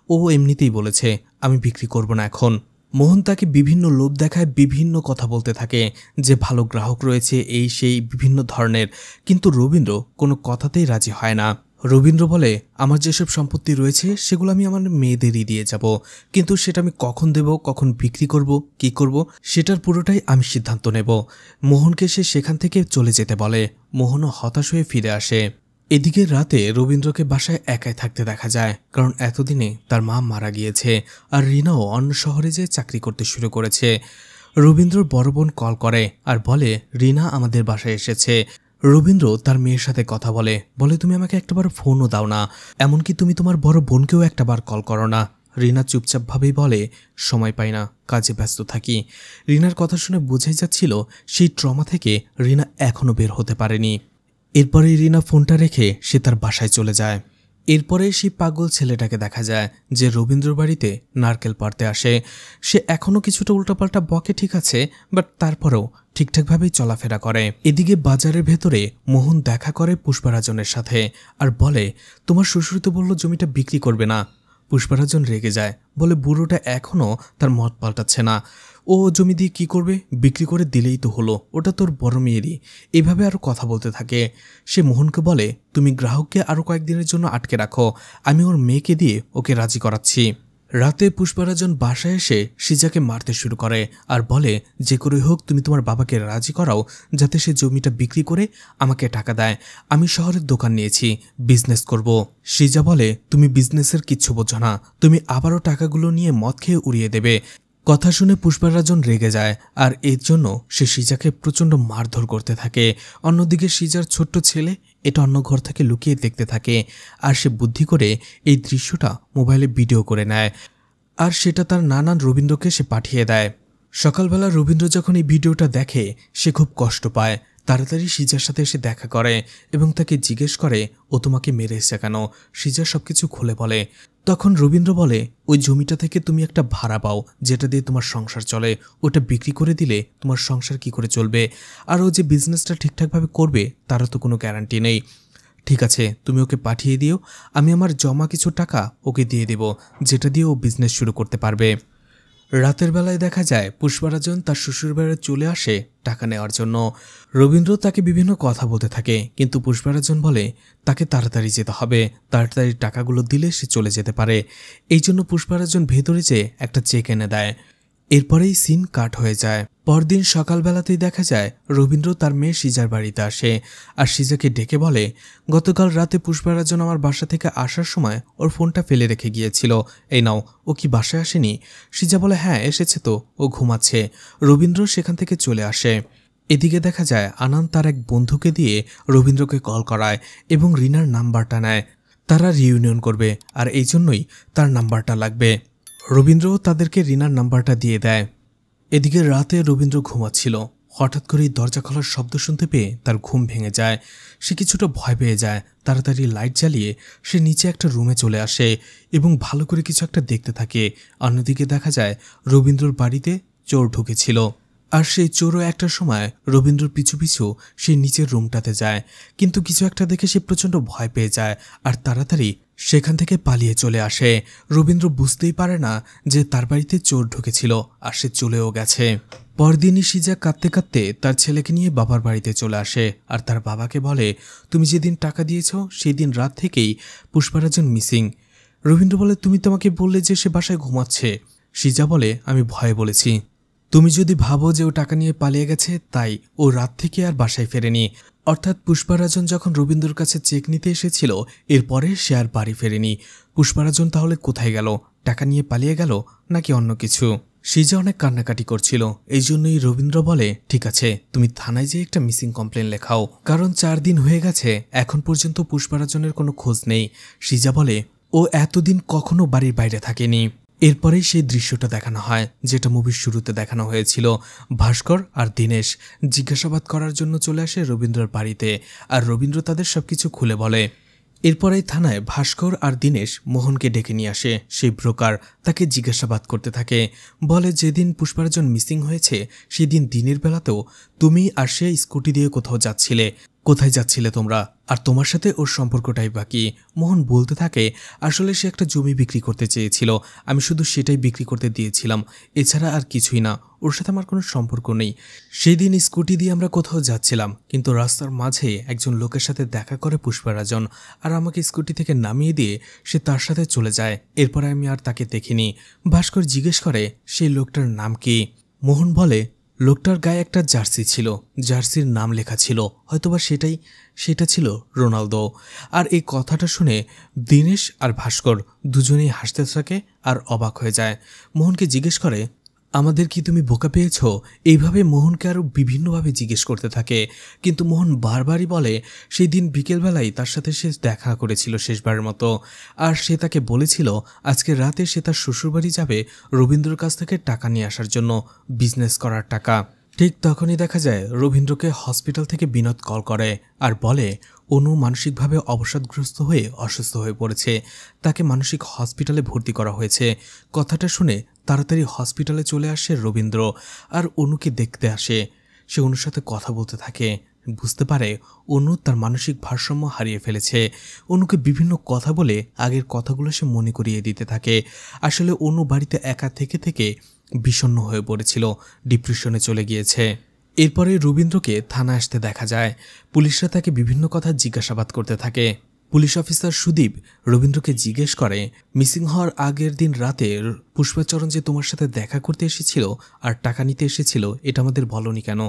ও এমনিতেই বলেছে, আমি বিক্রি করব না এখন। মোহন তাকে বিভিন্ন লোভ দেখায়, বিভিন্ন কথা বলতে থাকে যে ভালো গ্রাহক রয়েছে, এই সেই বিভিন্ন ধরনের, কিন্তু রবীন্দ্র কোনো কথাতেই রাজি হয় না। রবীন্দ্র বলে, আমার যেসব সম্পত্তি রয়েছে সেগুলো আমি আমার মেয়েদেরই দিয়ে যাব, কিন্তু সেটা আমি কখন দেব, কখন বিক্রি করব, কি করব, সেটার পুরোটাই আমি সিদ্ধান্ত নেব। মোহনকে সে সেখান থেকে চলে যেতে বলে। মোহনও হতাশ হয়ে ফিরে আসে। এদিকে রাতে রবীন্দ্রকে বাসায় একাই থাকতে দেখা যায়, কারণ এতদিনে তার মা মারা গিয়েছে আর রিনাও অন্য শহরে যেয়ে চাকরি করতে শুরু করেছে। রবীন্দ্রর বড় বোন কল করে আর বলে, রিনা আমাদের বাসায় এসেছে। রবীন্দ্র তার মেয়ের সাথে কথা বলে, তুমি আমাকে একটাবার ফোনও দাও না, এমনকি তুমি তোমার বড় বোনকেও একটাবার কল করো না। রিনা চুপচাপভাবেই বলে, সময় পাই না, কাজে ব্যস্ত থাকি। রিনার কথা শুনে বোঝাই যাচ্ছিল সেই ট্রমা থেকে রিনা এখনও বের হতে পারেনি। এরপরে রিনা ফোনটা রেখে সে তার বাসায় চলে যায়। এরপরে সেই পাগল ছেলেটাকে দেখা যায় যে রবীন্দ্র বাড়িতে নারকেল পাড়তে আসে। সে এখনও কিছুটা উল্টাপাল্টা বকে, ঠিক আছে, বাট তারপরেও ঠিকঠাকভাবেই চলাফেরা করে। এদিকে বাজারের ভেতরে মোহন দেখা করে পুষ্পারাজনের সাথে আর বলে, তোমার শ্বশুর তো বলল জমিটা বিক্রি করবে না। পুষ্পারাজন রেগে যায়, বলে, বুড়োটা এখনও তার মত পাল্টাচ্ছে না, ও জমি দিয়ে কি করবে, বিক্রি করে দিলেই তো হলো, ওটা তোর বড় মেয়েরই। এভাবে আরও কথা বলতে থাকে। সে মোহনকে বলে, তুমি গ্রাহককে আরও কয়েকদিনের জন্য আটকে রাখো, আমি ওর মেয়েকে দিয়ে ওকে রাজি করাচ্ছি। রাতে পুষ্পারাজন বাসায় এসে সিজাকে মারতে শুরু করে আর বলে, যে করেই হোক তুমি তোমার বাবাকে রাজি করাও যাতে সে জমিটা বিক্রি করে আমাকে টাকা দেয়, আমি শহরের দোকান নিয়েছি, বিজনেস করব। সিজা বলে, তুমি বিজনেসের কিচ্ছু বোঝো না, তুমি আবারও টাকাগুলো নিয়ে মদ খেয়ে উড়িয়ে দেবে। কথা শুনে পুষ্পারাজন রেগে যায় আর এর জন্য সে সিজাকে প্রচণ্ড মারধর করতে থাকে। অন্যদিকে সিজার ছোট্ট ছেলে এটা অন্য ঘর থেকে লুকিয়ে দেখতে থাকে আর সে বুদ্ধি করে এই দৃশ্যটা মোবাইলে ভিডিও করে নেয় আর সেটা তার নানান রবীন্দ্রকে সে পাঠিয়ে দেয়। সকালবেলা রবীন্দ্র যখন এই ভিডিওটা দেখে সে খুব কষ্ট পায়। তাড়াতাড়ি সিজার সাথে এসে দেখা করে এবং তাকে জিজ্ঞেস করে, ও তোমাকে মেরেছে কেন? সিজা সবকিছু খুলে বলে। তখন রবীন্দ্র বলে, ওই জমিটা থেকে তুমি একটা ভাড়া পাও যেটা দিয়ে তোমার সংসার চলে, ওটা বিক্রি করে দিলে তোমার সংসার কি করে চলবে? আর ও যে বিজনেসটা ঠিকঠাকভাবে করবে তারও তো কোনো গ্যারান্টি নেই। ঠিক আছে, তুমি ওকে পাঠিয়ে দিও, আমি আমার জমা কিছু টাকা ওকে দিয়ে দেব, যেটা দিয়ে ও বিজনেস শুরু করতে পারবে। রাতের বেলায় দেখা যায় পুষ্পারাজন তার শ্বশুর বাড়ি চলে আসে টাকা নেওয়ার জন্য। রবীন্দ্র তাকে বিভিন্ন কথা বলতে থাকে, কিন্তু পুষ্পারাজন বলে তাকে তাড়াতাড়ি যেতে হবে, তাড়াতাড়ি টাকাগুলো দিলে সে চলে যেতে পারে। এই জন্য পুষ্পারাজন ভেতরে যেয়ে একটা চেক এনে দেয়। এরপরেই সিন কাট হয়ে যায়। পরদিন সকালবেলাতেই দেখা যায় রবীন্দ্র তার মেয়ে সিজার বাড়িতে আসে আর সিজাকে ডেকে বলে, গতকাল রাতে পুষ্পারাজন আমার বাসা থেকে আসার সময় ওর ফোনটা ফেলে রেখে গিয়েছিল, এই নাও। ও কি বাসায় আসেনি? সিজা বলে, হ্যাঁ এসেছে তো, ও ঘুমাচ্ছে। রবীন্দ্র সেখান থেকে চলে আসে। এদিকে দেখা যায় আনান তার এক বন্ধুকে দিয়ে রবীন্দ্রকে কল করায় এবং রিনার নাম্বারটা নেয়। তারা রিইউনিয়ন করবে আর এই জন্যই তার নাম্বারটা লাগবে। রবীন্দ্রও তাদেরকে রিনার নাম্বারটা দিয়ে দেয়। এদিকে রাতে রবীন্দ্র ঘুমাচ্ছিল, হঠাৎ করেই দরজা খোলার শব্দ শুনতে পেয়ে তার ঘুম ভেঙে যায়। সে কিছুটা ভয় পেয়ে যায়। তাড়াতাড়ি লাইট জ্বালিয়ে সে নিচে একটা রুমে চলে আসে এবং ভালো করে কিছু একটা দেখতে থাকে। অন্যদিকে দেখা যায় রবীন্দ্রর বাড়িতে চোর ঢুকেছিল আর সেই চোরও একটা সময় রবীন্দ্রর পিছু পিছু সে নিচের রুমটাতে যায়, কিন্তু কিছু একটা দেখে সে প্রচণ্ড ভয় পেয়ে যায় আর তাড়াতাড়ি সেখান থেকে পালিয়ে চলে আসে। রবীন্দ্র বুঝতেই পারে না যে তার বাড়িতে চোর ঢুকেছিল আর সে চলেও গেছে। পরদিনই সিজা কাঁদতে কাঁদতে তার ছেলেকে নিয়ে বাবার বাড়িতে চলে আসে আর তার বাবাকে বলে, তুমি যেদিন টাকা দিয়েছ সেই দিন রাত থেকেই পুষ্পারাজন মিসিং। রবীন্দ্র বলে, তুমি তোমাকে বললে যে সে বাসায় ঘুমাচ্ছে। সিজা বলে, আমি ভয়ে বলেছি। তুমি যদি ভাবো যে ও টাকা নিয়ে পালিয়ে গেছে তাই ও রাত থেকে আর বাসায় ফেরেনি। অর্থাৎ পুষ্পারাজন যখন রবীন্দ্রর কাছে চেক নিতে এসেছিল এরপরে সে আর বাড়ি ফেরেনি। পুষ্পারাজন তাহলে কোথায় গেল? টাকা নিয়ে পালিয়ে গেল নাকি অন্য কিছু? সিজা অনেক কান্নাকাটি করছিল। এই জন্যই রবীন্দ্র বলে, ঠিক আছে তুমি থানায় যেয়ে একটা মিসিং কমপ্লেন লেখাও, কারণ 4 দিন হয়ে গেছে এখন পর্যন্ত পুষ্পারাজনের কোনো খোঁজ নেই। সিজা বলে, ও এতদিন কখনো বাড়ির বাইরে থাকেনি। এরপরেই সেই দৃশ্যটা দেখানো হয় যেটা মুভির শুরুতে দেখানো হয়েছিল। ভাস্কর আর দীনেশ জিজ্ঞাসাবাদ করার জন্য চলে আসে রবীন্দ্রর বাড়িতে আর রবীন্দ্র তাদের সবকিছু খুলে বলে। এরপরেই থানায় ভাস্কর আর দীনেশ মোহনকে ডেকে নিয়ে আসে। সেই ব্রোকার তাকে জিজ্ঞাসাবাদ করতে থাকে, বলে যেদিন পুষ্পারাজন মিসিং হয়েছে সেদিন দিনের বেলাতেও তুমি আর সে স্কুটি দিয়ে কোথাও যাচ্ছিলে, কোথায় যাচ্ছিলে তোমরা, আর তোমার সাথে ওর সম্পর্কটাই বাকি। মোহন বলতে থাকে, আসলে সে একটা জমি বিক্রি করতে চেয়েছিল, আমি শুধু সেটাই বিক্রি করতে দিয়েছিলাম, এছাড়া আর কিছুই না, ওর সাথে আমার কোনো সম্পর্ক নেই। সেই দিন স্কুটি দিয়ে আমরা কোথাও যাচ্ছিলাম, কিন্তু রাস্তার মাঝে একজন লোকের সাথে দেখা করে পুষ্পারাজন আর আমাকে স্কুটি থেকে নামিয়ে দিয়ে সে তার সাথে চলে যায়। এরপরে আমি আর তাকে দেখিনি। ভাস্কর জিজ্ঞেস করে, সেই লোকটার নাম কি? মোহন বলে, লোকটার গায়ে একটা জার্সি ছিল, জার্সির নাম লেখা ছিল, হয়তোবা সেটা ছিল রোনালদো। আর এই কথাটা শুনে দীনেশ আর ভাস্কর দুজনেই হাসতে থাকে আর অবাক হয়ে যায়। মোহনকে জিজ্ঞেস করে, আমাদের কি তুমি বোকা পেয়েছ? এইভাবে মোহনকে আরও বিভিন্নভাবে জিজ্ঞেস করতে থাকে, কিন্তু মোহন বারবারই বলে সেই দিন বিকেলবেলায় তার সাথে সে দেখা করেছিল শেষবারের মতো, আর সে তাকে বলেছিল আজকে রাতে সে তার শ্বশুরবাড়ি যাবে রবীন্দ্রর কাছ থেকে টাকা নিয়ে আসার জন্য, বিজনেস করার টাকা। ঠিক তখনই দেখা যায় রবীন্দ্রকে হসপিটাল থেকে বিনোদ কল করে আর বলে অনু মানসিকভাবে অবসাদগ্রস্ত হয়ে অসুস্থ হয়ে পড়েছে, তাকে মানসিক হসপিটালে ভর্তি করা হয়েছে। কথাটা শুনে তাড়াতাড়ি হসপিটালে চলে আসে রবীন্দ্র আর অনুকে দেখতে আসে। সে অনুর সাথে কথা বলতে থাকে, বুঝতে পারে অনু তার মানসিক ভারসাম্য হারিয়ে ফেলেছে। অনুকে বিভিন্ন কথা বলে আগের কথাগুলো সে মনে করিয়ে দিতে থাকে। আসলে অনু বাড়িতে একা থেকে থেকে বিষণ্ণ হয়ে পড়েছিল, ডিপ্রেশনে চলে গিয়েছে। এরপরে রবীন্দ্রকে থানায় আসতে দেখা যায়। পুলিশরা তাকে বিভিন্ন কথা জিজ্ঞাসাবাদ করতে থাকে। পুলিশ অফিসার সুদীপ রবীন্দ্রকে জিজ্ঞেস করে, মিসিং হওয়ার আগের দিন রাতে পুষ্পাচরণ যে তোমার সাথে দেখা করতে এসেছিল আর টাকা নিতে এসেছিল এটা আমাদের বলনি কেন?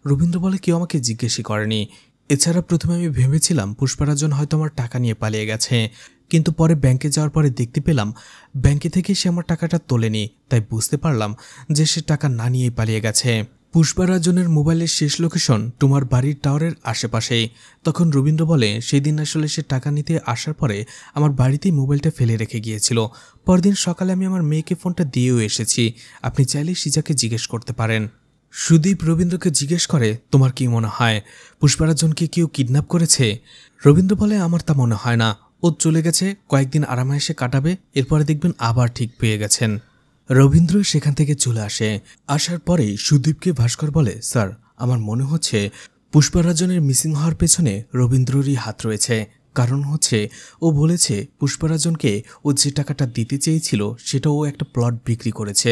রবীন্দ্র বলে, কেউ আমাকে জিজ্ঞেসই করেনি। এছাড়া প্রথমে আমি ভেবেছিলাম পুষ্পারাজন হয়তো আমার টাকা নিয়ে পালিয়ে গেছে, কিন্তু পরে ব্যাংকে যাওয়ার পরে দেখতে পেলাম ব্যাংকে থেকে সে আমার টাকাটা তোলেনি, তাই বুঝতে পারলাম যে সে টাকা না নিয়েই পালিয়ে গেছে। পুষ্পারাজনের মোবাইলের শেষ লোকেশন তোমার বাড়ির টাওয়ারের আশেপাশেই। তখন রবীন্দ্র বলে, সেই দিন আসলে সে টাকা নিতে আসার পরে আমার বাড়িতেই মোবাইলটা ফেলে রেখে গিয়েছিল। পরদিন সকালে আমি আমার মেয়েকে ফোনটা দিয়েও এসেছি, আপনি চাইলে সিজাকে জিজ্ঞেস করতে পারেন। সুদীপ রবীন্দ্রকে জিজ্ঞেস করে, তোমার কি মনে হয় পুষ্পারাজনকে কেউ কিডন্যাপ করেছে? রবীন্দ্র বলে, আমার তা মনে হয় না, ও চলে গেছে, কয়েকদিন আরামায়েশে কাটাবে, এরপরে দেখবেন আবার ঠিক পেয়ে গেছেন। রবীন্দ্র সেখান থেকে চলে আসে। আসার পরেই সুদীপকে ভাস্কর বলে, স্যার আমার মনে হচ্ছে পুষ্পারাজনের মিসিং হওয়ার পেছনে রবীন্দ্ররই হাত রয়েছে, কারণ হচ্ছে ও বলেছে পুষ্পরাজনকে ও যে টাকাটা দিতে চেয়েছিল সেটা ও একটা প্লট বিক্রি করেছে।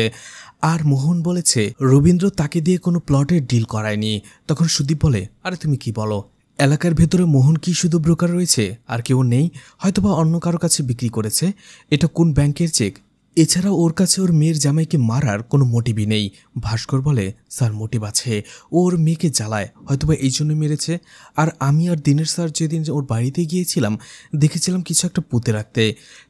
আর মোহন বলেছে রবীন্দ্র তাকে দিয়ে কোনো প্লটের ডিল করায়নি। তখন সুদীপ বলে, আরে তুমি কি বলো, এলাকার ভেতরে মোহন কি শুধু ব্রোকার রয়েছে আর কেউ নেই? হয়তোবা অন্য কারো কাছে বিক্রি করেছে। এটা কোন ব্যাংকের চেক? এছাড়া ওর কাছে ওর মেয়ের জামাইকে মারার কোনো মোটিভই নেই। ভাস্কর বলে, স্যার মোটিভ আছে, ওর মেয়েকে জ্বালায়, হয়তোবা এই জন্য মেরেছে। আর আমি আর দিনের স্যার যেদিন ওর বাড়িতে গিয়েছিলাম দেখেছিলাম কিছু একটা পুঁতে রাখতে।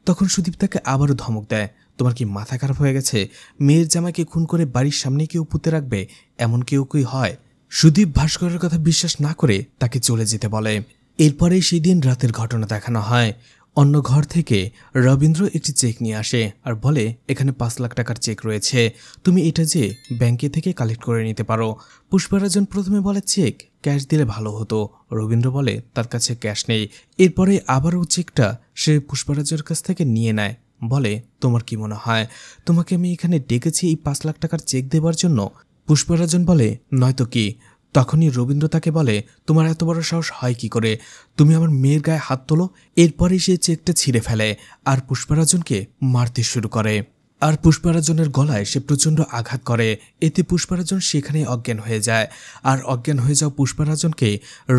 তখন সুদীপ তাকে আবারও ধমক দেয়, তোমার কি মাথা খারাপ হয়ে গেছে? মেয়ের জামাইকে খুন করে বাড়ির সামনে কেউ পুঁতে রাখবে? এমন কেউ কি হয়? সুদীপ ভাস্করের কথা বিশ্বাস না করে তাকে চলে যেতে বলে। এরপরেই সেই দিন রাতের ঘটনা দেখানো হয়। অন্য ঘর থেকে রবীন্দ্র একটি চেক নিয়ে আসে আর বলে, এখানে 5 লাখ টাকার চেক রয়েছে, তুমি এটা যে ব্যাংকে থেকে কালেক্ট করে নিতে পারো। পুষ্পরাজন প্রথমে বলে চেক ক্যাশ দিলে ভালো হতো। রবীন্দ্র বলে তার কাছে ক্যাশ নেই। এরপরে আবারও চেকটা সে পুষ্পরাজের কাছ থেকে নিয়ে নেয়। বলে, তোমার কি মনে হয় তোমাকে আমি এখানে ডেকেছি এই 5 লাখ টাকার চেক দেবার জন্য? পুষ্পরাজন বলে, নয়তো কি? তখনই রবীন্দ্র তাকে বলে, তোমার এত বড় সাহস হয় কি করে? তুমি আমার মেয়ের গায়ে হাত তোলো। এরপরেই সে চেকটা ছিঁড়ে ফেলে আর পুষ্পরাজনকে মারতে শুরু করে। আর পুষ্পরাজনের গলায় সে প্রচণ্ড আঘাত করে। এতে পুষ্পরাজন সেখানেই অজ্ঞান হয়ে যায়। আর অজ্ঞান হয়ে যাওয়া পুষ্পরাজনকে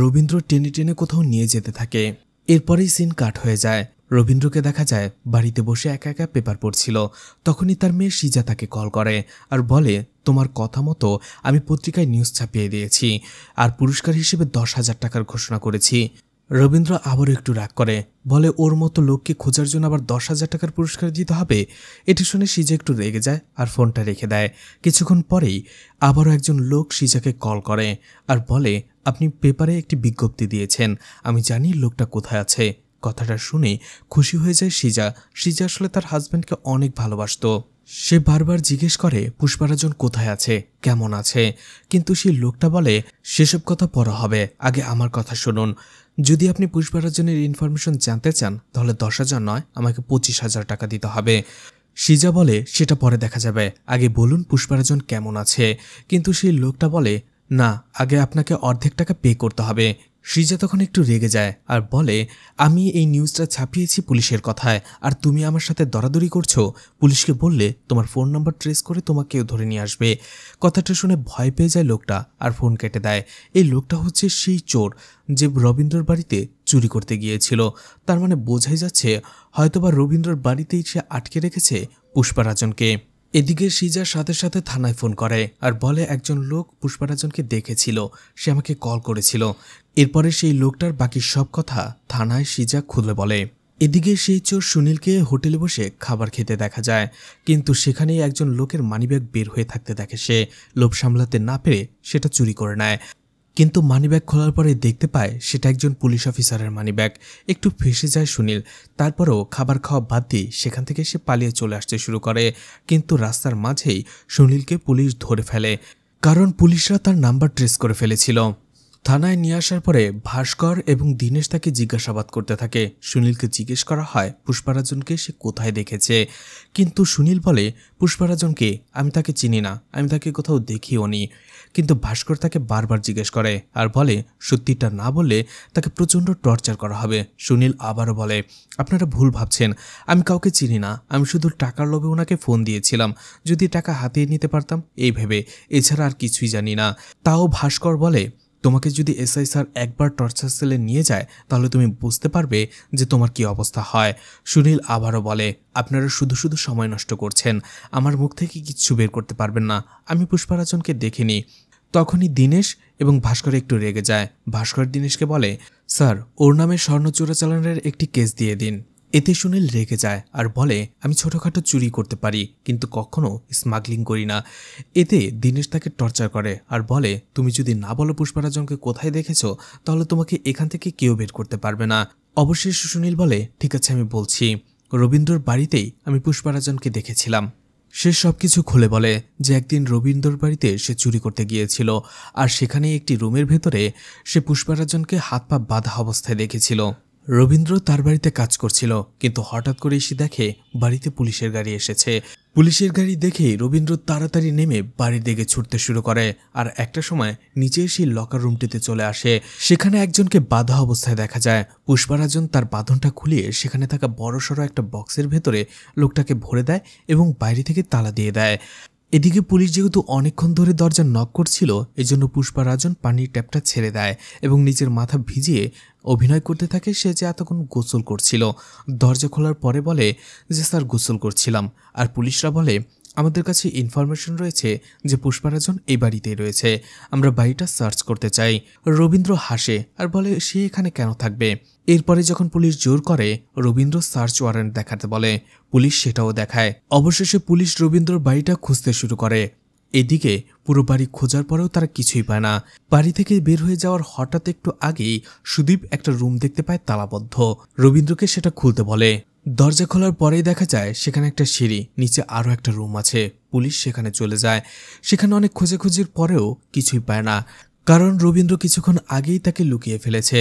রবীন্দ্র টেনে টেনে কোথাও নিয়ে যেতে থাকে। এরপরেই সিন কাট হয়ে যায়। রবীন্দ্রকে দেখা যায় বাড়িতে বসে একা একা পেপার পড়ছিল। তখনই তার মেয়ে সিজা তাকে কল করে আর বলে, তোমার কথা মতো আমি পত্রিকায় নিউজ ছাপিয়ে দিয়েছি আর পুরস্কার হিসেবে 10,000 টাকার ঘোষণা করেছি। রবীন্দ্র আবারও একটু রাগ করে, বলে, ওর মতো লোককে খোঁজার জন্য আবার 10,000 টাকার পুরস্কার দিতে হবে? এটি শুনে সিজা একটু রেগে যায় আর ফোনটা রেখে দেয়। কিছুক্ষণ পরেই আবারও একজন লোক সিজাকে কল করে আর বলে, আপনি পেপারে একটি বিজ্ঞপ্তি দিয়েছেন, আমি জানি লোকটা কোথায় আছে। কথাটা শুনে খুশি হয়ে যায় সিজা। সিজা আসলে তার হাজব্যান্ডকে অনেক ভালোবাসতো। সে বারবার জিজ্ঞেস করে পুষ্পরাজন কোথায় আছে, কেমন আছে, কিন্তু সেই লোকটা বলে, সেসব কথা পরে হবে, আগে আমার কথা শুনুন। যদি আপনি পুষ্পরাজনের ইনফরমেশন জানতে চান তাহলে 10,000 নয়, আমাকে 25,000 টাকা দিতে হবে। সিজা বলে, সেটা পরে দেখা যাবে, আগে বলুন পুষ্পরাজন কেমন আছে। কিন্তু সেই লোকটা বলে, না, আগে আপনাকে অর্ধেক টাকা পে করতে হবে। সিজা তখন একটু রেগে যায় আর বলে, আমি এই নিউজটা ছাপিয়েছি পুলিশের কথায়, আর তুমি আমার সাথে দরাদরি করছো। পুলিশকে বললে তোমার ফোন নাম্বার ট্রেস করে তোমাকেও ধরে নিয়ে আসবে। কথাটা শুনে ভয় পেয়ে যায় লোকটা আর ফোন কেটে দেয়। এই লোকটা হচ্ছে সেই চোর যে রবীন্দ্রর বাড়িতে চুরি করতে গিয়েছিল। তার মানে বোঝাই যাচ্ছে হয়তোবা রবীন্দ্রর বাড়িতেই সে আটকে রেখেছে পুষ্পরাজনকে। এদিকে সিজার সাথে সাথে থানায় ফোন করে আর বলে, একজন লোক পুষ্পরাজনকে দেখেছিল, সে আমাকে কল করেছিল। এরপরে সেই লোকটার বাকি সব কথা থানায় সিজা খুলে বলে। এদিকে সেই চোর সুনীলকে হোটেলে বসে খাবার খেতে দেখা যায়, কিন্তু সেখানেই একজন লোকের মানিব্যাগ বের হয়ে থাকতে দেখে সে। লোভ সামলাতে না পেরে সেটা চুরি করে নেয়। কিন্তু মানিব্যাগ খোলার পরে দেখতে পায় সেটা একজন পুলিশ অফিসারের মানিব্যাগ। একটু ফেঁসে যায় সুনীল। তারপরও খাবার খাওয়া বাদ দিয়ে সেখান থেকে সে পালিয়ে চলে আসতে শুরু করে। কিন্তু রাস্তার মাঝেই সুনীলকে পুলিশ ধরে ফেলে, কারণ পুলিশরা তার নাম্বার ট্রেস করে ফেলেছিল। থানায় নিয়ে আসার পরে ভাস্কর এবং দীনেশ তাকে জিজ্ঞাসাবাদ করতে থাকে। সুনীলকে জিজ্ঞেস করা হয় পুষ্পরাজনকে সে কোথায় দেখেছে, কিন্তু সুনীল বলে, পুষ্পরাজনকে আমি তাকে চিনি না, আমি তাকে কোথাও দেখিও নি। কিন্তু ভাস্কর তাকে বারবার জিজ্ঞেস করে আর বলে, সত্যিটা না বললে তাকে প্রচণ্ড টর্চার করা হবে। সুনীল আবারও বলে, আপনারা ভুল ভাবছেন, আমি কাউকে চিনি না, আমি শুধু টাকার লোভে ওনাকে ফোন দিয়েছিলাম, যদি টাকা হাতিয়ে নিতে পারতাম এই ভেবে, এছাড়া আর কিছুই জানি না। তাও ভাস্কর বলে, তোমাকে যদি এসআই স্যার একবার টর্চার সেলে নিয়ে যায় তাহলে তুমি বুঝতে পারবে যে তোমার কি অবস্থা হয়। সুনীল আবারও বলে, আপনারা শুধু শুধু সময় নষ্ট করছেন, আমার মুখ থেকে কিচ্ছু বের করতে পারবেন না, আমি পুষ্পরাজনকে দেখিনি। তখনই দীনেশ এবং ভাস্কর একটু রেগে যায়। ভাস্কর দীনেশকে বলে, স্যার ওর নামে স্বর্ণ চোরাচালানের একটি কেস দিয়ে দিন। এতে সুনীল রেগে যায় আর বলে, আমি ছোটখাটো চুরি করতে পারি কিন্তু কখনো স্মাগলিং করি না। এতে দীনেশ তাকে টর্চার করে আর বলে, তুমি যদি না বলো পুষ্পরাজনকে কোথায় দেখেছো তাহলে তোমাকে এখান থেকে কেউ বের করতে পারবে না। অবশেষে সুনীল বলে, ঠিক আছে আমি বলছি, রবীন্দ্রর বাড়িতেই আমি পুষ্পরাজনকে দেখেছিলাম। সে সবকিছু খুলে বলে যে একদিন রবীন্দ্রর বাড়িতে সে চুরি করতে গিয়েছিল আর সেখানে একটি রুমের ভেতরে সে পুষ্পরাজনকে হাত পা বাঁধা অবস্থায় দেখেছিল। রবীন্দ্র তার বাড়িতে কাজ করছিল, কিন্তু হঠাৎ করে এসে দেখে বাড়িতে পুলিশের গাড়ি এসেছে। পুলিশের গাড়ি দেখে রবীন্দ্র তাড়াতাড়ি নেমে বাড়ির দিকে ছুটতে শুরু করে আর একটা সময় নিচে সেই লকার রুমটিতে চলে আসে। সেখানে একজনকে বাঁধা অবস্থায় দেখা যায়। পুষ্পারাজন তার বাঁধনটা খুলিয়ে সেখানে থাকা বড়সড় একটা বক্সের ভেতরে লোকটাকে ভরে দেয় এবং বাইরে থেকে তালা দিয়ে দেয়। এদিকে পুলিশ যেহেতু অনেকক্ষণ ধরে দরজা নক করছিল, এজন্য পুষ্পারাজন পানির ট্যাপটা ছেড়ে দেয় এবং নিজের মাথা ভিজিয়ে অভিনয় করতে থাকে সে যে এতক্ষণ গোসল করছিল। দরজা খোলার পরে বলে যে স্যার গোসল করছিলাম। আর পুলিশরা বলে আমাদের কাছে ইনফরমেশন রয়েছে যে পুষ্পারাজন এই বাড়িতেই রয়েছে, আমরা বাড়িটা সার্চ করতে চাই। রবীন্দ্র হাসে আর বলে সে এখানে কেন থাকবে। এরপরে যখন পুলিশ জোর করে রবীন্দ্র সার্চ ওয়ারেন্ট দেখাতে বলে, পুলিশ সেটাও দেখায়। অবশেষে পুলিশ রবীন্দ্রর বাড়িটা খুঁজতে শুরু করে। এদিকে পুরো বাড়ি খোঁজার পরেও তারা কিছুই পায় না। বাড়ি থেকে বের হয়ে যাওয়ার হঠাৎ একটু আগেই সুদীপ একটা রুম দেখতে পায় তালাবদ্ধ। রবীন্দ্রকে সেটা খুলতে বলে। দরজা খোলার পরেই দেখা যায় সেখানে একটা সিঁড়ি, নিচে আরও একটা রুম আছে। পুলিশ সেখানে চলে যায়। সেখানে অনেক খোঁজাখুঁজির পরেও কিছুই পায় না, কারণ রবীন্দ্র কিছুক্ষণ আগেই তাকে লুকিয়ে ফেলেছে।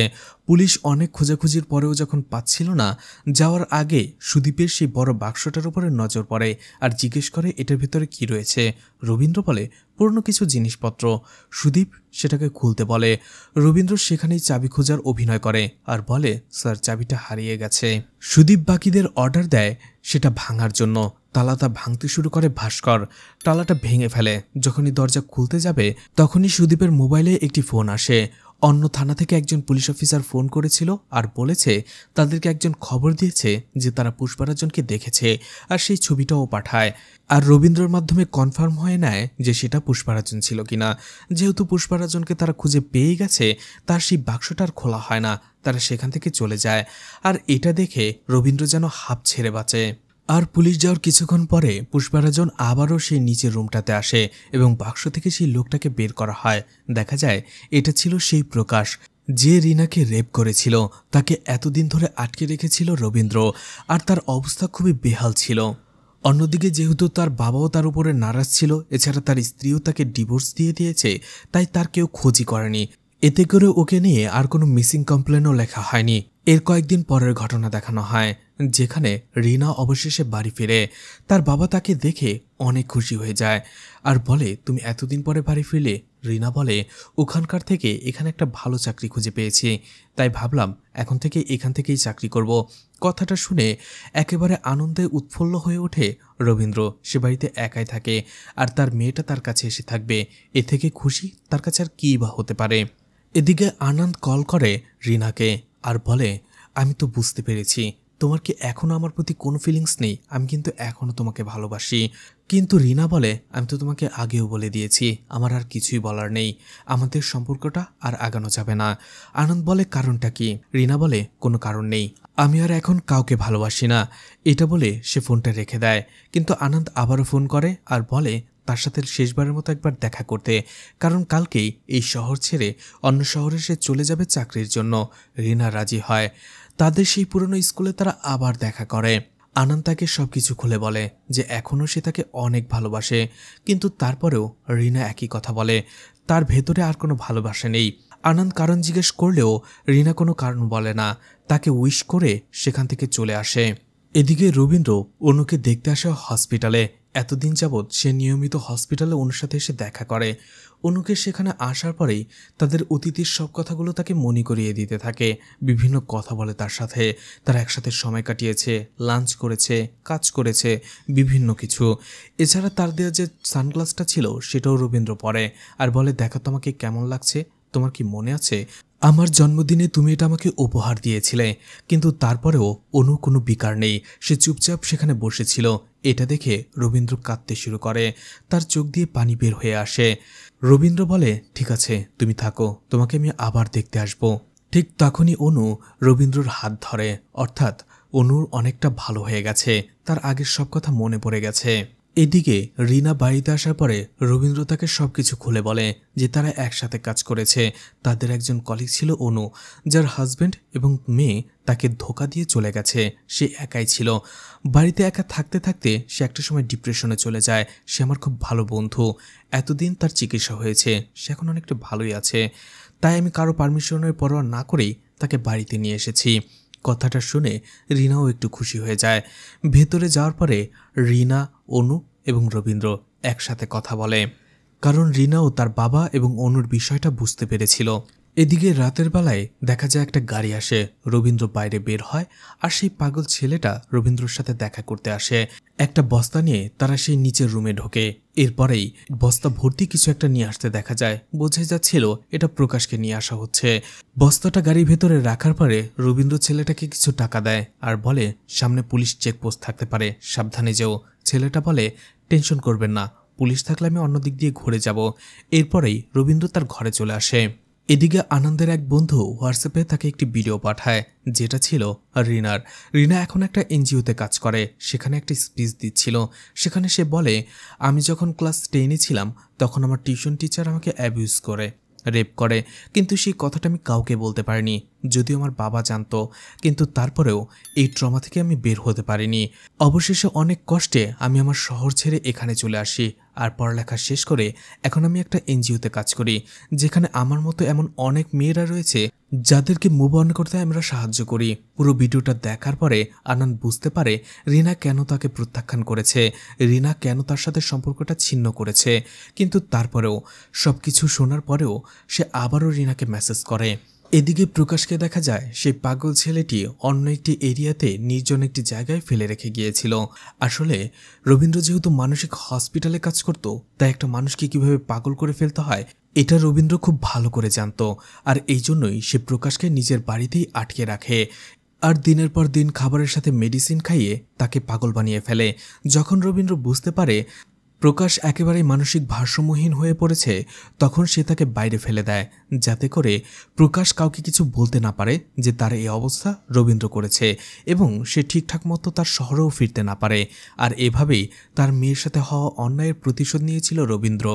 পুলিশ অনেক খোঁজাখুঁজির পরেও যখন পাচ্ছিল না, যাওয়ার আগে সুদীপের সেই বড় বাক্সটার উপরে নজর পড়ে আর জিজ্ঞেস করে এটার ভিতরে কি রয়েছে। রবীন্দ্র বলে পুরনো কিছু জিনিসপত্র। সুদীপ সেটাকে খুলতে বলে। রবীন্দ্র সেখানেই চাবি খোঁজার অভিনয় করে আর বলে স্যার চাবিটা হারিয়ে গেছে। সুদীপ বাকিদের অর্ডার দেয় সেটা ভাঙার জন্য। তালাটা ভাঙতে শুরু করে ভাস্কর। তালাটা ভেঙে ফেলে। যখনই দরজা খুলতে যাবে তখনই সুদীপের মোবাইলে একটি ফোন আসে। অন্য থানা থেকে একজন পুলিশ অফিসার ফোন করেছিল আর বলেছে তাদেরকে একজন খবর দিয়েছে যে তারা পুষ্পারাজনকে দেখেছে আর সেই ছবিটাও পাঠায়। আর রবীন্দ্রর মাধ্যমে কনফার্ম হয়ে নেয় যে সেটা পুষ্পারাজন ছিল কিনা। যেহেতু পুষ্পারাজনকে তারা খুঁজে পেয়ে গেছে, তার সেই বাক্সটা আর খোলা হয় না। তারা সেখান থেকে চলে যায়। আর এটা দেখে রবীন্দ্র যেন হাঁপ ছেড়ে বাঁচে। আর পুলিশ যাওয়ার কিছুক্ষণ পরে পুষ্পারাজন আবারও সেই নিচের রুমটাতে আসে এবং বাক্স থেকে সেই লোকটাকে বের করা হয়। দেখা যায় এটা ছিল সেই প্রকাশ যে রিনাকে রেপ করেছিল। তাকে এতদিন ধরে আটকে রেখেছিল রবীন্দ্র, আর তার অবস্থা খুবই বেহাল ছিল। অন্যদিকে যেহেতু তার বাবাও তার উপরে নারাজ ছিল, এছাড়া তার স্ত্রীও তাকে ডিভোর্স দিয়ে দিয়েছে, তাই তার কেউ খোঁজই করেনি। এতে করে ওকে নিয়ে আর কোনো মিসিং কমপ্লেনও লেখা হয়নি। এর কয়েকদিন পরের ঘটনা দেখানো হয়, যেখানে রিনা অবশেষে বাড়ি ফিরে। তার বাবা তাকে দেখে অনেক খুশি হয়ে যায় আর বলে তুমি এতদিন পরে বাড়ি ফিরলে। রিনা বলে ওখানকার থেকে এখানে একটা ভালো চাকরি খুঁজে পেয়েছি, তাই ভাবলাম এখন থেকে এখান থেকেই চাকরি করব। কথাটা শুনে একেবারে আনন্দে উৎফুল্ল হয়ে ওঠে রবীন্দ্র। সে বাড়িতে একাই থাকে আর তার মেয়েটা তার কাছে এসে থাকবে। এ থেকে খুশি তার কাছে আর কী বা হতে পারে। এদিকে আনন্দ কল করে রিনাকে আর বলে আমি তো বুঝতে পেরেছি তোমার কি এখনও আমার প্রতি কোনো ফিলিংস নেই, আমি কিন্তু এখনও তোমাকে ভালোবাসি। কিন্তু রিনা বলে আমি তো তোমাকে আগেও বলে দিয়েছি আমার আর কিছুই বলার নেই, আমাদের সম্পর্কটা আর আগানো যাবে না। আনন্দ বলে কারণটা কি? রিনা বলে কোনো কারণ নেই, আমি আর এখন কাউকে ভালোবাসি না। এটা বলে সে ফোনটা রেখে দেয়। কিন্তু আনন্দ আবারও ফোন করে আর বলে তার সাথে শেষবারের মতো একবার দেখা করতে, কারণ কালকেই এই শহর ছেড়ে অন্য শহরে সে চলে যাবে চাকরির জন্য। রিনা রাজি হয়। তাদের সেই পুরনো স্কুলে তারা আবার দেখা করে। আনন্দ তাকে সবকিছু খুলে বলে যে এখনও সে তাকে অনেক ভালোবাসে, কিন্তু তারপরেও রিনা একই কথা বলে তার ভেতরে আর কোনো ভালোবাসা নেই। আনন্দ কারণ জিজ্ঞেস করলেও রিনা কোনো কারণ বলে না, তাকে উইশ করে সেখান থেকে চলে আসে। এদিকে রবীন্দ্র অনুকে দেখতে আসে হসপিটালে। এতদিন যাবৎ সে নিয়মিত হসপিটালে অনুর সাথে এসে দেখা করে। অনুকে সেখানে আসার পরেই তাদের অতীতের সব কথাগুলো তাকে মনে করিয়ে দিতে থাকে। বিভিন্ন কথা বলে তার সাথে। তারা একসাথে সময় কাটিয়েছে, লাঞ্চ করেছে, কাজ করেছে, বিভিন্ন কিছু। এছাড়া তার দেওয়া যে সানগ্লাসটা ছিল সেটাও রবীন্দ্র পরে আর বলে দেখো তোমাকে কেমন লাগছে, তোমার কি মনে আছে আমার জন্মদিনে তুমি এটা আমাকে উপহার দিয়েছিলে? কিন্তু তারপরেও অনু কোনো বিকার নেই, সে চুপচাপ সেখানে বসেছিল। এটা দেখে রবীন্দ্র কাঁদতে শুরু করে, তার চোখ দিয়ে পানি বের হয়ে আসে। রবীন্দ্র বলে ঠিক আছে তুমি থাকো, তোমাকে আমি আবার দেখতে আসব। ঠিক তখনই অনু রবীন্দ্রর হাত ধরে, অর্থাৎ অনুর অনেকটা ভালো হয়ে গেছে, তার আগের সব কথা মনে পড়ে গেছে। এদিকে রিনা বাড়িতে আসার পরে রবীন্দ্র তাকে সবকিছু খুলে বলে যে তারা একসাথে কাজ করেছে। তাদের একজন কলিগ ছিল অনু, যার হাজবেন্ড এবং মেয়ে তাকে ধোকা দিয়ে চলে গেছে। সে একাই ছিল। বাড়িতে একা থাকতে থাকতে সে একটা সময় ডিপ্রেশনে চলে যায়। সে আমার খুব ভালো বন্ধু, এতদিন তার চিকিৎসা হয়েছে, সে এখন অনেকটা ভালোই আছে। তাই আমি কারো পারমিশনের পরোয়া না করেই তাকে বাড়িতে নিয়ে এসেছি। কথাটা শুনে রিনাও একটু খুশি হয়ে যায়। ভেতরে যাওয়ার পরে রিনা, অনু এবং রবীন্দ্র একসাথে কথা বলে, কারণ রিনাও তার বাবা এবং অনুর বিষয়টা বুঝতে পেরেছিল। এদিকে রাতের বেলায় দেখা যায় একটা গাড়ি আসে, রবীন্দ্র বাইরে বের হয় আর সেই পাগল ছেলেটা রবীন্দ্রর সাথে দেখা করতে আসে। একটা বস্তা নিয়ে তারা সেই নিচের রুমে ঢোকে। এরপরেই বস্তা ভর্তি কিছু একটা নিয়ে আসতে দেখা যায়, বোঝাই যাচ্ছিল এটা প্রকাশকে নিয়ে আসা হচ্ছে। বস্তাটা গাড়ির ভেতরে রাখার পরে রবীন্দ্র ছেলেটাকে কিছু টাকা দেয় আর বলে সামনে পুলিশ চেকপোস্ট থাকতে পারে, সাবধানে যেও। ছেলেটা বলে টেনশন করবেন না, পুলিশ থাকলে আমি অন্য দিক দিয়ে ঘুরে যাব। এরপরেই রবীন্দ্র তার ঘরে চলে আসে। এদিকে আনন্দের এক বন্ধু হোয়াটসঅ্যাপে তাকে একটি ভিডিও পাঠায়, যেটা ছিল রিনার। রিনা এখন একটা এনজিওতে কাজ করে, সেখানে একটা স্পিচ দিচ্ছিল। সেখানে সে বলে, আমি যখন ক্লাস 10-এ ছিলাম তখন আমার টিউশন টিচার আমাকে অ্যাবিউজ করে, রেপ করে, কিন্তু সেই কথাটা আমি কাউকে বলতে পারিনি, যদিও আমার বাবা জানতো, কিন্তু তারপরেও এই ট্রমা থেকে আমি বের হতে পারিনি। অবশেষে অনেক কষ্টে আমি আমার শহর ছেড়ে এখানে চলে আসি আর পড়ালেখা শেষ করে এখন আমি একটা এনজিওতে কাজ করি, যেখানে আমার মতো এমন অনেক মেয়েরা রয়েছে যাদেরকে মুভ অন করতে আমরা সাহায্য করি। পুরো ভিডিওটা দেখার পরে আনন্দ বুঝতে পারে রিনা কেন তাকে প্রত্যাখ্যান করেছে, রিনা কেন তার সাথে সম্পর্কটা ছিন্ন করেছে। কিন্তু তারপরেও সবকিছু শোনার পরেও সে আবারও রিনাকে মেসেজ করে। এদিকে প্রকাশকে দেখা যায় সেই পাগল ছেলেটি অন্য একটি এরিয়াতে নির্জন একটি জায়গায় ফেলে রেখে গিয়েছিল। আসলে রবীন্দ্র যেহেতু মানসিক হসপিটালে কাজ করত, তাই একটা মানুষকে কিভাবে পাগল করে ফেলতে হয় এটা রবীন্দ্র খুব ভালো করে জানতো। আর এই জন্যই সে প্রকাশকে নিজের বাড়িতেই আটকে রাখে আর দিনের পর দিন খাবারের সাথে মেডিসিন খাইয়ে তাকে পাগল বানিয়ে ফেলে। যখন রবীন্দ্র বুঝতে পারে প্রকাশ একেবারেই মানসিক ভারসাম্যহীন হয়ে পড়েছে, তখন সে তাকে বাইরে ফেলে দেয়, যাতে করে প্রকাশ কাউকে কিছু বলতে না পারে যে তার এই অবস্থা রবীন্দ্র করেছে, এবং সে ঠিকঠাক মতো তার শহরেও ফিরতে না পারে। আর এভাবেই তার মেয়ের সাথে হওয়া অন্যায়ের প্রতিশোধ নিয়েছিল রবীন্দ্র।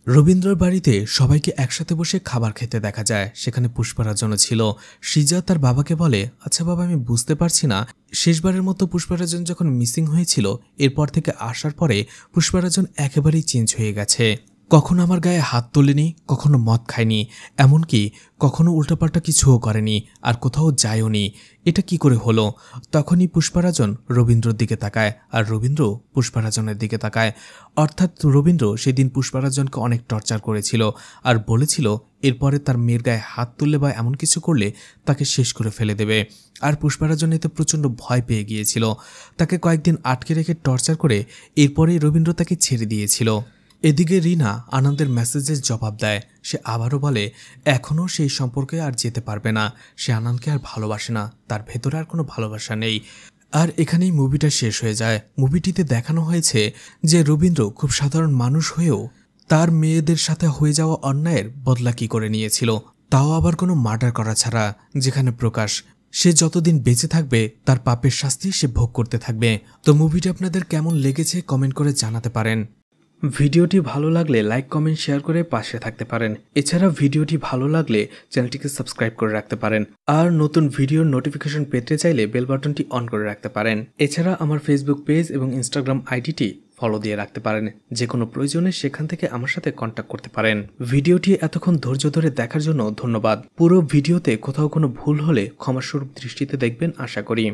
রবীন্দ্রর বাড়িতে সবাইকে একসাথে বসে খাবার খেতে দেখা যায়। সেখানে পুষ্পারাজনও ছিল। সৃজা তার বাবাকে বলে, আচ্ছা বাবা, আমি বুঝতে পারছি না, শেষবারের মতো পুষ্পারাজন যখন মিসিং হয়েছিল এরপর থেকে আসার পরে পুষ্পারাজন একেবারেই চেঞ্জ হয়ে গেছে। কখনো আমার গায়ে হাত তোলেনি, কখনো মদ খায়নি, এমনকি কখনো উল্টাপাল্টা কিছুও করেনি, আর কোথাও যায়ও নি। এটা কি করে হলো? তখনই পুষ্পারাজন রবীন্দ্রর দিকে তাকায় আর রবীন্দ্র পুষ্পারাজনের দিকে তাকায়। অর্থাৎ রবীন্দ্র সেদিন পুষ্পারাজনকে অনেক টর্চার করেছিল আর বলেছিল এরপরে তার মেয়ের গায়ে হাত তুললে বা এমন কিছু করলে তাকে শেষ করে ফেলে দেবে। আর পুষ্পারাজন এতে প্রচণ্ড ভয় পেয়ে গিয়েছিল। তাকে কয়েকদিন আটকে রেখে টর্চার করে এরপরেই রবীন্দ্র তাকে ছেড়ে দিয়েছিল। এদিকে রিনা আনন্দের মেসেজের জবাব দেয়। সে আবারও বলে এখনও সেই সম্পর্কে আর যেতে পারবে না, সে আনন্দকে আর ভালোবাসে না, তার ভেতরে আর কোনো ভালোবাসা নেই। আর এখানেই মুভিটা শেষ হয়ে যায়। মুভিটিতে দেখানো হয়েছে যে রবীন্দ্র খুব সাধারণ মানুষ হয়েও তার মেয়েদের সাথে হয়ে যাওয়া অন্যায়ের বদলা কী করে নিয়েছিল, তাও আবার কোনো মার্ডার করা ছাড়া। যেখানে প্রকাশ সে যতদিন বেঁচে থাকবে তার পাপের শাস্তি সে ভোগ করতে থাকবে। তো মুভিটি আপনাদের কেমন লেগেছে কমেন্ট করে জানাতে পারেন। ভিডিওটি ভালো লাগলে লাইক, কমেন্ট, শেয়ার করে পাশে থাকতে পারেন। এছাড়া ভিডিওটি ভালো লাগলে চ্যানেলটিকে সাবস্ক্রাইব করে রাখতে পারেন। আর নতুন ভিডিওর নোটিফিকেশন পেতে চাইলে বেল বাটনটি অন করে রাখতে পারেন। এছাড়া আমার ফেসবুক পেজ এবং ইনস্টাগ্রাম আইডিটি ফলো দিয়ে রাখতে পারেন। যে কোনো প্রয়োজনে সেখান থেকে আমার সাথে কন্ট্যাক্ট করতে পারেন। ভিডিওটি এতক্ষণ ধৈর্য ধরে দেখার জন্য ধন্যবাদ। পুরো ভিডিওতে কোথাও কোনো ভুল হলে ক্ষমাস্বরূপ দৃষ্টিতে দেখবেন আশা করি।